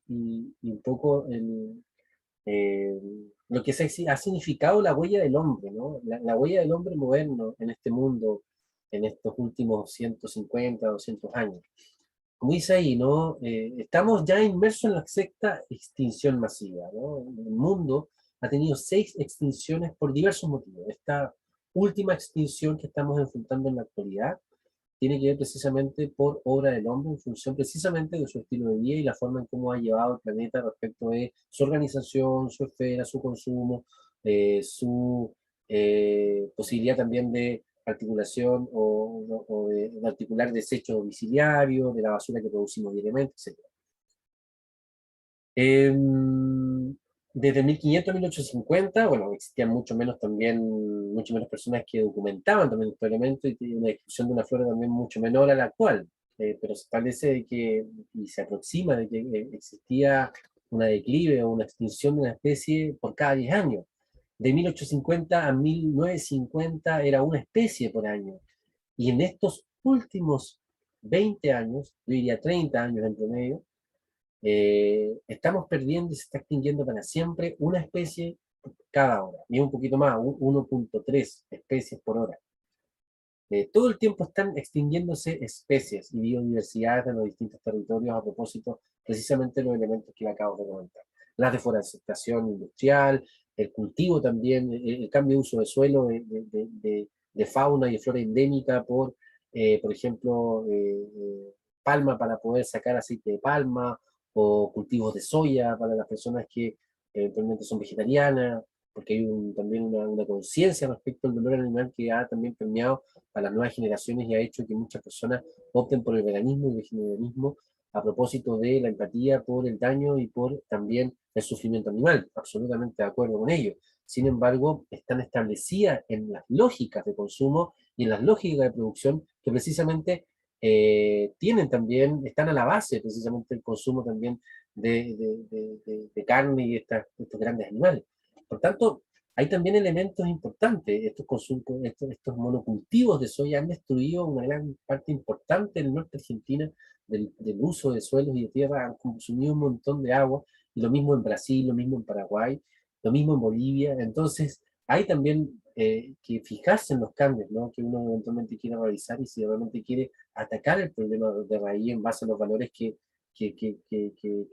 un poco lo que ha significado la huella del hombre, ¿no? La huella del hombre moderno en este mundo, en estos últimos 150, 200 años. Como dice ahí, ¿no? Estamos ya inmersos en la sexta extinción masiva, ¿no? El mundo ha tenido 6 extinciones por diversos motivos. Esta última extinción que estamos enfrentando en la actualidad tiene que ver precisamente por obra del hombre en función precisamente de su estilo de vida y la forma en cómo ha llevado el planeta respecto de su organización, su esfera, su consumo, su posibilidad también de articulación o de articular desechos domiciliarios, de la basura que producimos diariamente, etc. Desde 1500 a 1850, bueno, existían mucho menos personas que documentaban también estos elementos y una descripción de una flora también mucho menor a la actual, pero se establece y se aproxima de que existía una declive o una extinción de una especie por cada 10 años. De 1850 a 1950 era una especie por año, y en estos últimos 20 años, yo diría 30 años en promedio, estamos perdiendo y se está extinguiendo para siempre una especie cada hora, y un poquito más, 1.3 especies por hora. Todo el tiempo están extinguiéndose especies y biodiversidades en los distintos territorios a propósito precisamente de los elementos que acabo de comentar. La deforestación industrial, el cultivo también, el cambio de uso de suelo, de fauna y de flora endémica por ejemplo, palma para poder sacar aceite de palma, o cultivos de soya para las personas que eventualmente son vegetarianas, porque hay también una conciencia respecto al dolor animal que ha también permeado a las nuevas generaciones y ha hecho que muchas personas opten por el veganismo y el vegetarianismo a propósito de la empatía por el daño y por también el sufrimiento animal. Absolutamente de acuerdo con ello. Sin embargo, están establecidas en las lógicas de consumo y en las lógicas de producción que precisamente tienen también, están a la base precisamente del consumo también de carne y estos grandes animales. Por tanto, hay también elementos importantes. Estos monocultivos de soya han destruido una gran parte importante del norte de Argentina del uso de suelos y de tierra, han consumido un montón de agua, y lo mismo en Brasil, lo mismo en Paraguay, lo mismo en Bolivia. Entonces, hay también que fijarse en los cambios, ¿no?, que uno eventualmente quiere realizar, y si realmente quiere atacar el problema de raíz en base a los valores que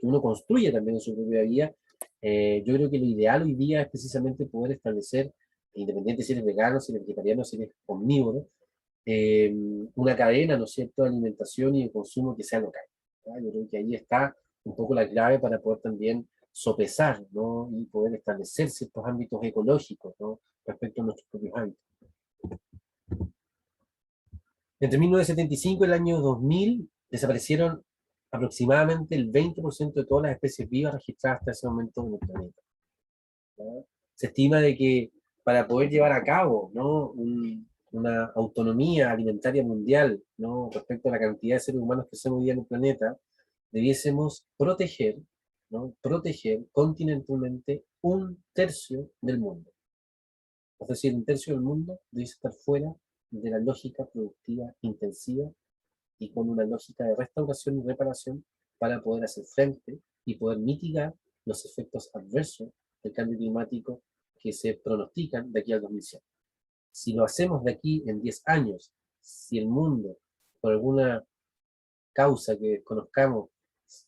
uno construye también en su propia vida. Yo creo que lo ideal hoy día es precisamente poder establecer, independiente si eres vegano, si eres vegetariano, si eres omnívoro, una cadena, ¿no es cierto?, de alimentación y de consumo que sea local, ¿ya? Yo creo que ahí está un poco la clave para poder también sopesar, ¿no?, y poder establecer ciertos ámbitos ecológicos, ¿no?, respecto a nuestros propios hábitos. Entre 1975 y el año 2000 desaparecieron aproximadamente el 20% de todas las especies vivas registradas hasta ese momento en el planeta. ¿Ya? Se estima de que para poder llevar a cabo, ¿no?, una autonomía alimentaria mundial, ¿no?, respecto a la cantidad de seres humanos que somos hoy día en el planeta, debiésemos proteger, ¿no?, proteger continentalmente 1/3 del mundo. Es decir, 1/3 del mundo debe estar fuera de la lógica productiva intensiva y con una lógica de restauración y reparación para poder hacer frente y poder mitigar los efectos adversos del cambio climático que se pronostican de aquí al 2100. Si lo hacemos de aquí en 10 años, si el mundo, por alguna causa que desconozcamos,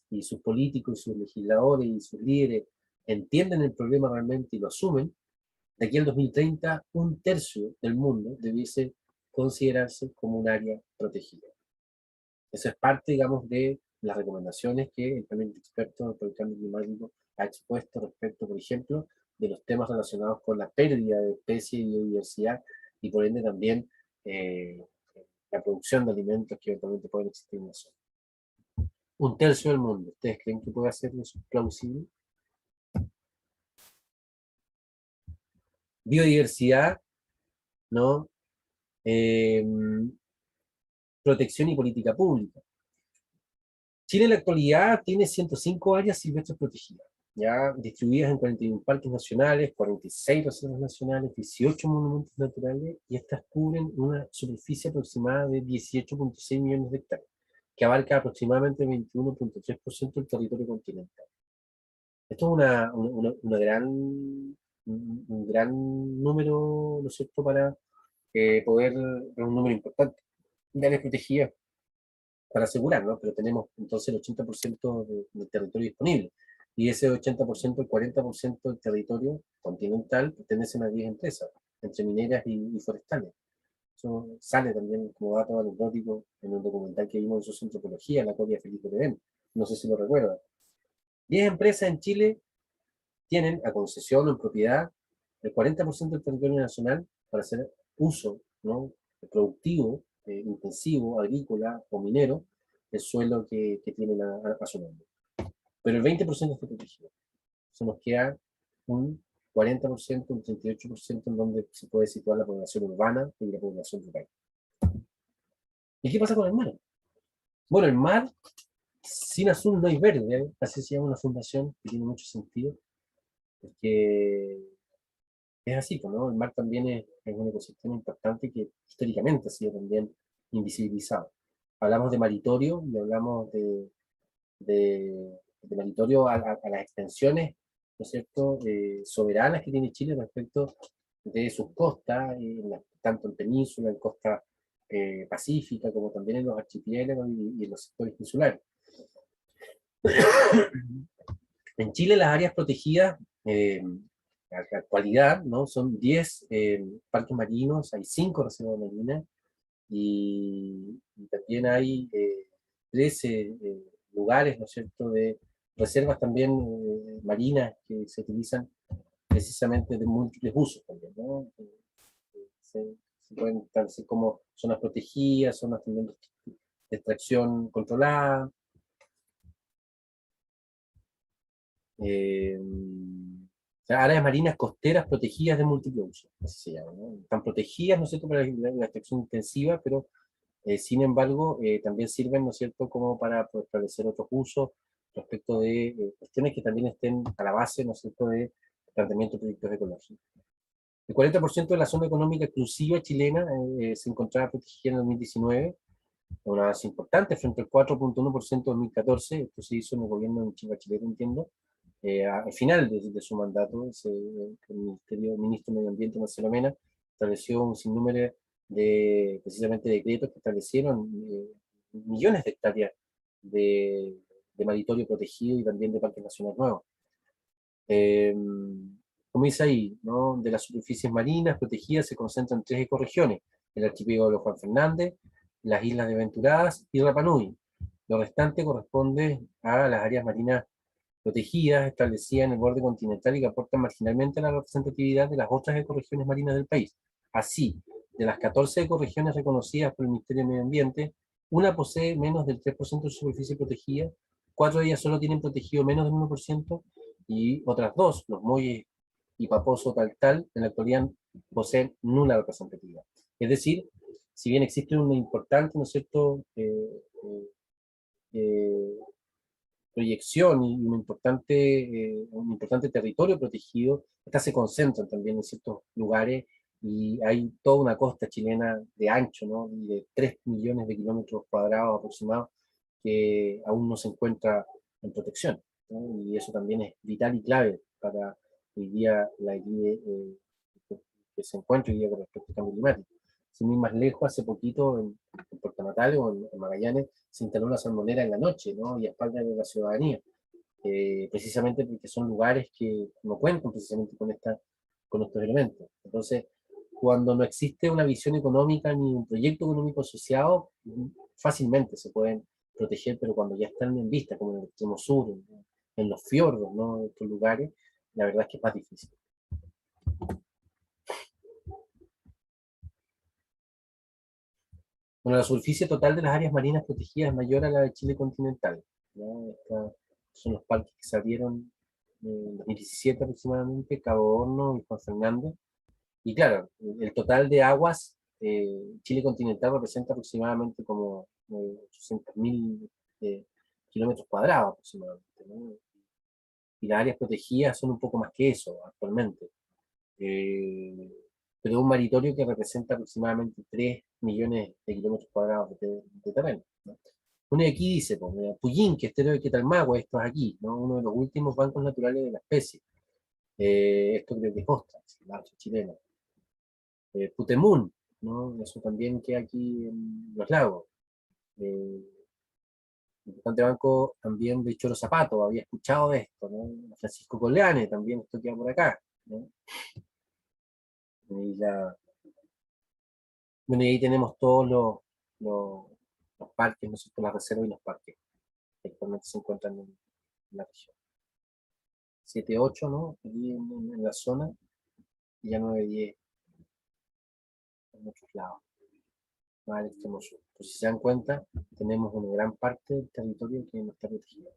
y sus políticos, y sus legisladores, y sus líderes entienden el problema realmente y lo asumen, de aquí al 2030, 1/3 del mundo debiese considerarse como un área protegida. Eso es parte, digamos, de las recomendaciones que el panel de expertos por el cambio climático ha expuesto respecto, por ejemplo, de los temas relacionados con la pérdida de especies y biodiversidad y por ende también la producción de alimentos que eventualmente pueden existir en la zona. 1/3 del mundo. ¿Ustedes creen que puede hacer eso plausible? Biodiversidad, ¿no? Protección y política pública. Chile en la actualidad tiene 105 áreas silvestres protegidas, ya distribuidas en 41 parques nacionales, 46 reservas nacionales, 18 monumentos naturales, y estas cubren una superficie aproximada de 18.6 millones de hectáreas, que abarca aproximadamente 21.3% del territorio continental. Esto es un gran número, ¿no es cierto?, para poder, un número importante de áreas protegidas para asegurar, ¿no? Pero tenemos entonces el 80% del territorio disponible. Y ese 80%, el 40% del territorio continental pertenecen a 10 empresas, entre mineras y forestales. Eso sale también como dato anecdótico en un documental que vimos en Socioantropología, la copia de Felipe Ledén. No sé si lo recuerdan. 10 empresas en Chile tienen a concesión o en propiedad el 40% del territorio nacional para hacer uso, ¿no?, productivo, intensivo, agrícola o minero, el suelo que tienen a su nombre. Pero el 20% está protegido. Se nos queda un 40%, un 38% en donde se puede situar la población urbana y la población rural. ¿Y qué pasa con el mar? Bueno, el mar, sin azul no hay verde, ¿eh? Así se llama una fundación que tiene mucho sentido, porque es así, ¿no? El mar también es un ecosistema importante que históricamente ha sido también invisibilizado. Hablamos de maritorio y hablamos de maritorio a las extensiones, ¿no es cierto?, soberanas que tiene Chile respecto de sus costas, tanto en península, en costa pacífica, como también en los archipiélagos y en los sectores insulares. En Chile las áreas protegidas, en la actualidad, ¿no?, son 10 parques marinos, hay 5 reservas marinas, y también hay 13 lugares, ¿no es cierto?, de reservas también marinas que se utilizan precisamente de múltiples usos también, ¿no? Se pueden establecer como zonas protegidas, zonas también de extracción controlada. O sea, áreas marinas costeras protegidas de múltiple uso, así se llama, ¿no? Están protegidas, ¿no es cierto?, para la extracción intensiva, pero sin embargo, también sirven, ¿no es cierto?, como para establecer otros usos respecto de cuestiones que también estén a la base, ¿no es cierto?, de planteamiento de proyectos ecológicos. El 40% de la zona económica exclusiva chilena se encontraba protegida en 2019, una base importante frente al 4.1% en 2014. Esto se hizo en el gobierno de Bachelet, entiendo. Al final de su mandato, el ministro de Medio Ambiente, Marcelo Mena, estableció un sinnúmero de, precisamente, decretos que establecieron millones de hectáreas de maritorio protegido y también de parques nacionales nuevos. Como dice ahí, ¿no?, de las superficies marinas protegidas se concentran 3 ecorregiones: el archipiélago de Juan Fernández, las Islas Desventuradas y Rapa Nui. Lo restante corresponde a las áreas marinas protegidas establecidas en el borde continental y que aportan marginalmente a la representatividad de las otras ecorregiones marinas del país. Así, de las 14 ecorregiones reconocidas por el Ministerio de Medio Ambiente, una posee menos del 3% de superficie protegida, 4 de ellas solo tienen protegido menos del 1%, y otras 2, Los Molles y Paposo Taltal, en la actualidad poseen nula representatividad. Es decir, si bien existe una importante, ¿no es cierto?, proyección y un importante territorio protegido, estas se concentran también en ciertos lugares y hay toda una costa chilena de ancho, ¿no? Y de 3 millones de kilómetros cuadrados aproximados que aún no se encuentra en protección, ¿no? Y eso también es vital y clave para hoy día la que se encuentra hoy día con respecto al cambio climático. Sin ir más lejos, hace poquito en Puerto Natales o en Magallanes se instaló una salmonera en la noche, ¿no? Y a espaldas de la ciudadanía, precisamente porque son lugares que no cuentan precisamente con estos elementos. Entonces, cuando no existe una visión económica ni un proyecto económico asociado, fácilmente se pueden proteger, pero cuando ya están en vista, como en el extremo sur, en los fiordos, ¿no? En estos lugares, la verdad es que es más difícil. Bueno, la superficie total de las áreas marinas protegidas es mayor a la de Chile continental, ¿no? Estos son los parques que se abrieron en 2017 aproximadamente, Cabo Horno y Juan Fernández. Y claro, el total de aguas, Chile continental representa aproximadamente como 800.000 kilómetros cuadrados aproximadamente, ¿no? Y las áreas protegidas son un poco más que eso actualmente. Pero un maritorio que representa aproximadamente 3 millones de kilómetros cuadrados de terreno, ¿no? Uno de aquí dice, pues, Puyinque, Estero de Quetalmagua, esto es aquí, ¿no? Uno de los últimos bancos naturales de la especie. Esto creo que es Costa, la chilena. Putemún, ¿no? Eso también queda aquí en los lagos. Importante banco también de Choro Zapato, había escuchado de esto, ¿no? Francisco Coleane, también esto queda por acá, ¿no? Y bueno, y ahí tenemos todos los parques, ¿no es cierto?, las reservas y los parques que actualmente se encuentran en la región. 7, 8, ¿no? Aquí en la zona, y ya 9, 10 en otros lados, más al extremo sur. Pues si se dan cuenta, tenemos una gran parte del territorio que no está protegido.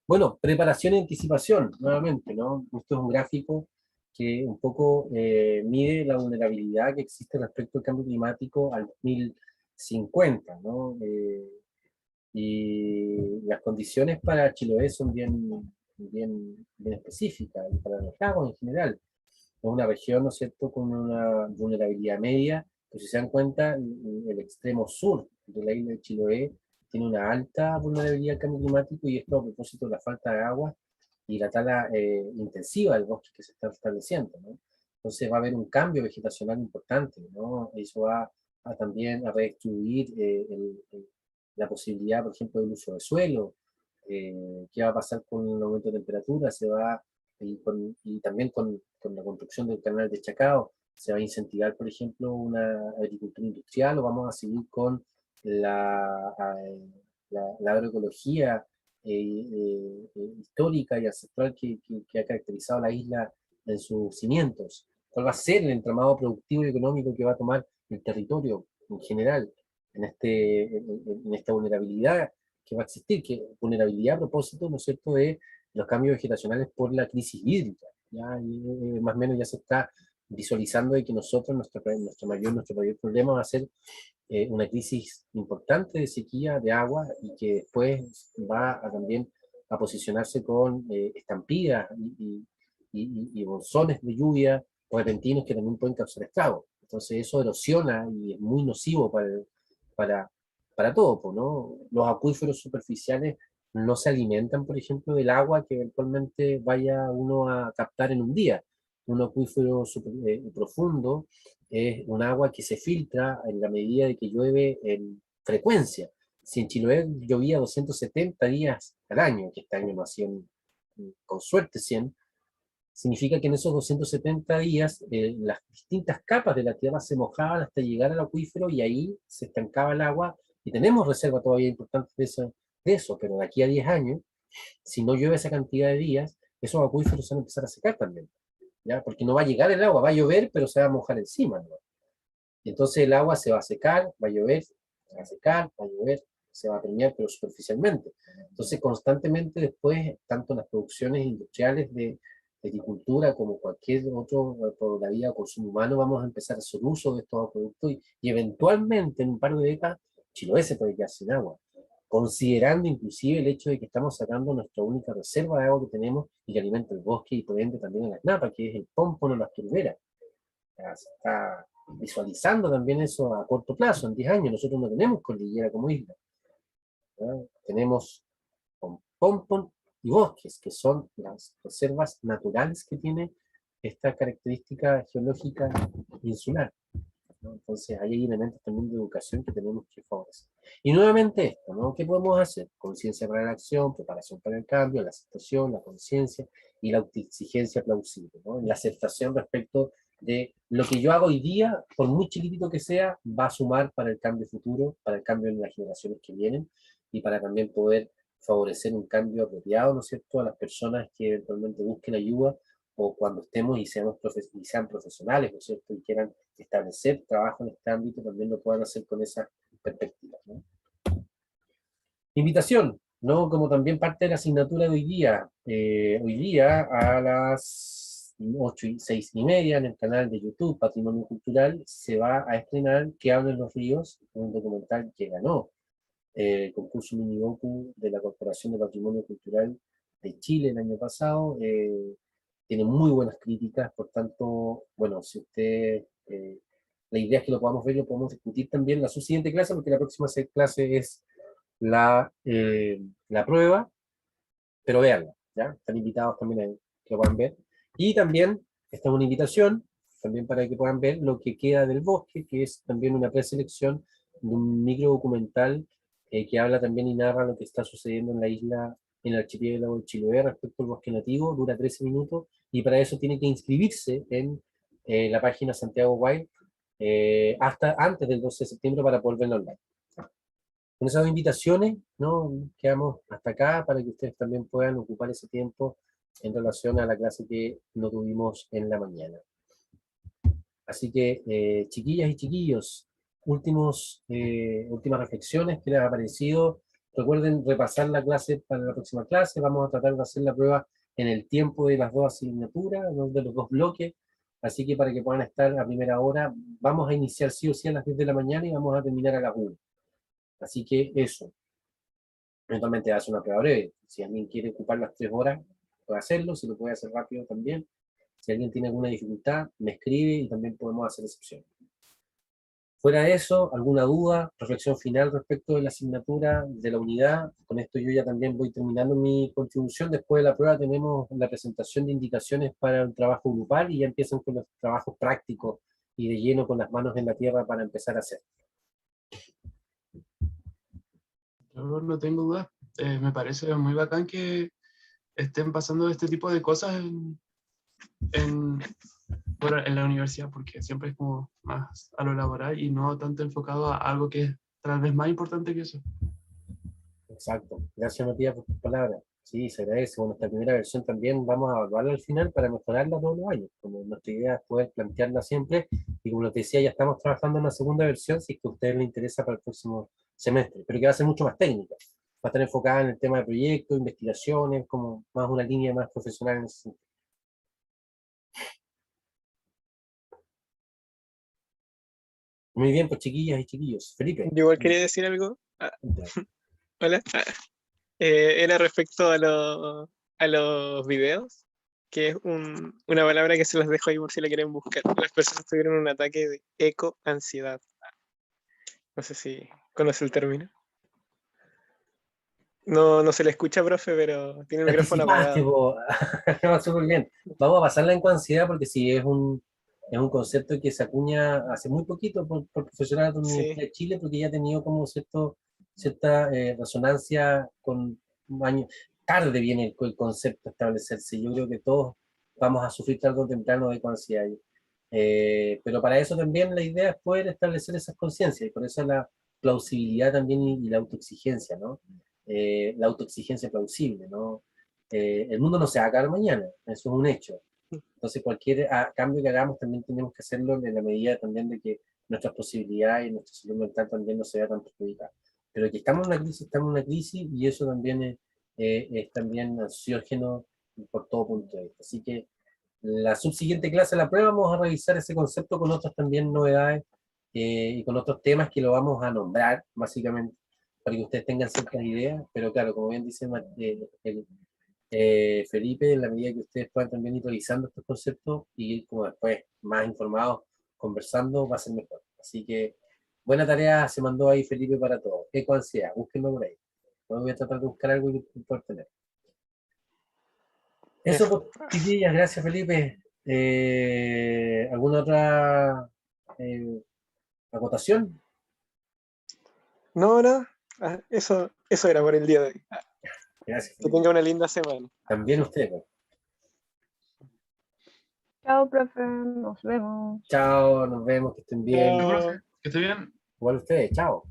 Bueno, preparación y anticipación, nuevamente, ¿no? Esto es un gráfico que un poco mide la vulnerabilidad que existe respecto al cambio climático al 2050, ¿no? Y las condiciones para Chiloé son bien específicas, y para los lagos en general. Es una región, ¿no es cierto?, con una vulnerabilidad media, pero si se dan cuenta, el extremo sur de la isla de Chiloé tiene una alta vulnerabilidad al cambio climático, y esto a propósito de la falta de agua y la tala intensiva del bosque que se está estableciendo, ¿no? Entonces va a haber un cambio vegetacional importante, ¿no? Eso va también a redistribuir la posibilidad, por ejemplo, del uso de suelo. ¿Qué va a pasar con el aumento de temperatura? Y también con la construcción del canal de Chacao, se va a incentivar, por ejemplo, una agricultura industrial, o vamos a seguir con la agroecología histórica y ancestral que ha caracterizado la isla en sus cimientos. ¿Cuál va a ser el entramado productivo y económico que va a tomar el territorio en general en esta vulnerabilidad que va a existir? Que vulnerabilidad a propósito, ¿no es cierto?, de los cambios vegetacionales por la crisis hídrica. ¿Ya? Más o menos ya se está visualizando de que nosotros, nuestro mayor problema va a ser una crisis importante de sequía de agua, y que después va también a posicionarse con estampidas y bolsones de lluvia repentinos que también pueden causar estragos. Entonces eso erosiona y es muy nocivo para todo, ¿no? Los acuíferos superficiales no se alimentan, por ejemplo, del agua que eventualmente vaya uno a captar en un día. Un acuífero profundo es un agua que se filtra en la medida de que llueve en frecuencia. Si en Chiloé llovía 270 días al año, que este año no hacían con suerte 100, significa que en esos 270 días las distintas capas de la tierra se mojaban hasta llegar al acuífero, y ahí se estancaba el agua, y tenemos reserva todavía importante de eso, pero de aquí a 10 años, si no llueve esa cantidad de días, esos acuíferos van a empezar a secar también. ¿ya? Porque no va a llegar el agua, va a llover, pero se va a mojar encima, ¿no? Y entonces el agua se va a secar, va a llover, se va a secar, va a llover, se va a permear, pero superficialmente. Entonces, constantemente después, tanto en las producciones industriales de agricultura como cualquier otro, por la vía de consumo humano, vamos a empezar a hacer uso de estos productos y eventualmente, en un par de décadas, Chiloé se puede quedar sin agua, considerando inclusive el hecho de que estamos sacando nuestra única reserva de agua que tenemos y que alimenta el bosque y por ende también a las napas, que es el pómpano, las turberas. Se está visualizando también eso a corto plazo, en 10 años. Nosotros no tenemos cordillera como isla, ¿no? Tenemos pómpon y bosques, que son las reservas naturales que tiene esta característica geológica insular, ¿no? Entonces ahí hay elementos también de educación que tenemos que favorecer. Y nuevamente esto, ¿no? ¿Qué podemos hacer? Conciencia para la acción, preparación para el cambio, la aceptación, la conciencia y la autoexigencia plausible, ¿no? La aceptación respecto de lo que yo hago hoy día, por muy chiquitito que sea, va a sumar para el cambio futuro, para el cambio en las generaciones que vienen y para también poder favorecer un cambio apropiado, ¿no es cierto?, a las personas que eventualmente busquen ayuda o cuando estemos y sean profesionales, ¿no es cierto?, y quieran establecer trabajo en este ámbito, también lo puedan hacer con esa perspectiva, ¿no? Invitación, ¿no? Como también parte de la asignatura de hoy día a las 6:30 en el canal de YouTube Patrimonio Cultural se va a estrenar Que hablen los ríos, un documental que ganó el concurso Minidocu de la Corporación de Patrimonio Cultural de Chile el año pasado. Tiene muy buenas críticas, por tanto, bueno, si usted, la idea es que lo podamos ver, lo podemos discutir también en la siguiente clase, porque la próxima clase es la prueba, pero véanla, ¿ya? Están invitados también a que lo puedan ver. Y también, esta es una invitación, también para que puedan ver lo que queda del bosque, que es también una preselección de un micro documental que habla también y narra lo que está sucediendo en la isla, en el archipiélago de Chiloé respecto al bosque nativo, dura 13 minutos, y para eso tiene que inscribirse en la página Santiago Wild hasta antes del 12 de septiembre para poder verlo online. Con esas invitaciones, ¿no? Quedamos hasta acá para que ustedes también puedan ocupar ese tiempo en relación a la clase que no tuvimos en la mañana. Así que, chiquillas y chiquillos, últimas reflexiones que les ha parecido. Recuerden repasar la clase para la próxima clase. Vamos a tratar de hacer la prueba en el tiempo de las dos asignaturas, de los dos bloques. Así que para que puedan estar a primera hora, vamos a iniciar sí o sí a las 10 de la mañana y vamos a terminar a las 1. Así que eso. Eventualmente hace una prueba breve. Si alguien quiere ocupar las 3 horas, puede hacerlo. Si lo puede hacer rápido también. Si alguien tiene alguna dificultad, me escribe y también podemos hacer excepción. Fuera de eso, ¿alguna duda, reflexión final respecto de la asignatura, de la unidad? Con esto yo ya también voy terminando mi contribución. Después de la prueba tenemos la presentación de indicaciones para el trabajo grupal y ya empiezan con los trabajos prácticos y de lleno con las manos en la tierra para empezar a hacer. Yo no tengo dudas. Me parece muy bacán que estén pasando este tipo de cosas en la universidad, porque siempre es como más a lo laboral y no tanto enfocado a algo que es tal vez más importante que eso. Exacto. Gracias, Matías, por tus palabras. Sí, se agradece. Bueno, esta primera versión también vamos a evaluarla al final para mejorarla todos los años. Como nuestra idea es poder plantearla siempre. Y como les decía, ya estamos trabajando en una segunda versión, si es que a ustedes les interesa para el próximo semestre, pero que va a ser mucho más técnica. Va a estar enfocada en el tema de proyectos, investigaciones, como más una línea más profesional en ese sentido. Muy bien, pues chiquillas y chiquillos. Felipe. Yo igual quería decir algo. Hola. Era respecto a los videos, que es una palabra que se los dejo ahí por si la quieren buscar. Las personas tuvieron un ataque de ecoansiedad. No sé si conoce el término. No se le escucha, profe, pero tiene el micrófono apagado. Va súper bien. Vamos a pasar la ansiedad porque sí, es un concepto que se acuña hace muy poquito por profesionales de la Universidad de Chile, porque ya ha tenido como cierta resonancia con un año. Tarde viene el concepto a establecerse. Yo creo que todos vamos a sufrir tarde o temprano de ansiedad. Pero para eso también la idea es poder establecer esas conciencias, y por eso la plausibilidad también y la autoexigencia, ¿no? La autoexigencia plausible, ¿no? El mundo no se va a acabar mañana, eso es un hecho, Entonces, cualquier cambio que hagamos también tenemos que hacerlo en la medida también de que nuestras posibilidades y nuestra salud mental también no se vea tan perjudicada. Pero que estamos en una crisis, estamos en una crisis, y eso también es también ansiógeno por todo punto de vista. Así que la subsiguiente clase de la prueba vamos a revisar ese concepto con otras también novedades y con otros temas que lo vamos a nombrar, básicamente, para que ustedes tengan ciertas ideas, pero claro, como bien dice Felipe, en la medida que ustedes puedan también ir revisando estos conceptos y ir como después más informados, conversando, va a ser mejor. Así que buena tarea se mandó ahí Felipe para todos. Ecoansiedad, búsquenlo por ahí. Yo voy a tratar de buscar algo que pueda tener. Eso, pues, chiquillas, gracias Felipe. ¿Alguna otra acotación? No, nada. Eso era por el día de hoy. Gracias, Que Felipe. tenga una linda semana. También usted, pues. Chao, profe, nos vemos. Chao, nos vemos, que estén bien. Chao, Chao. profe, que esté bien. Igual ustedes, chao.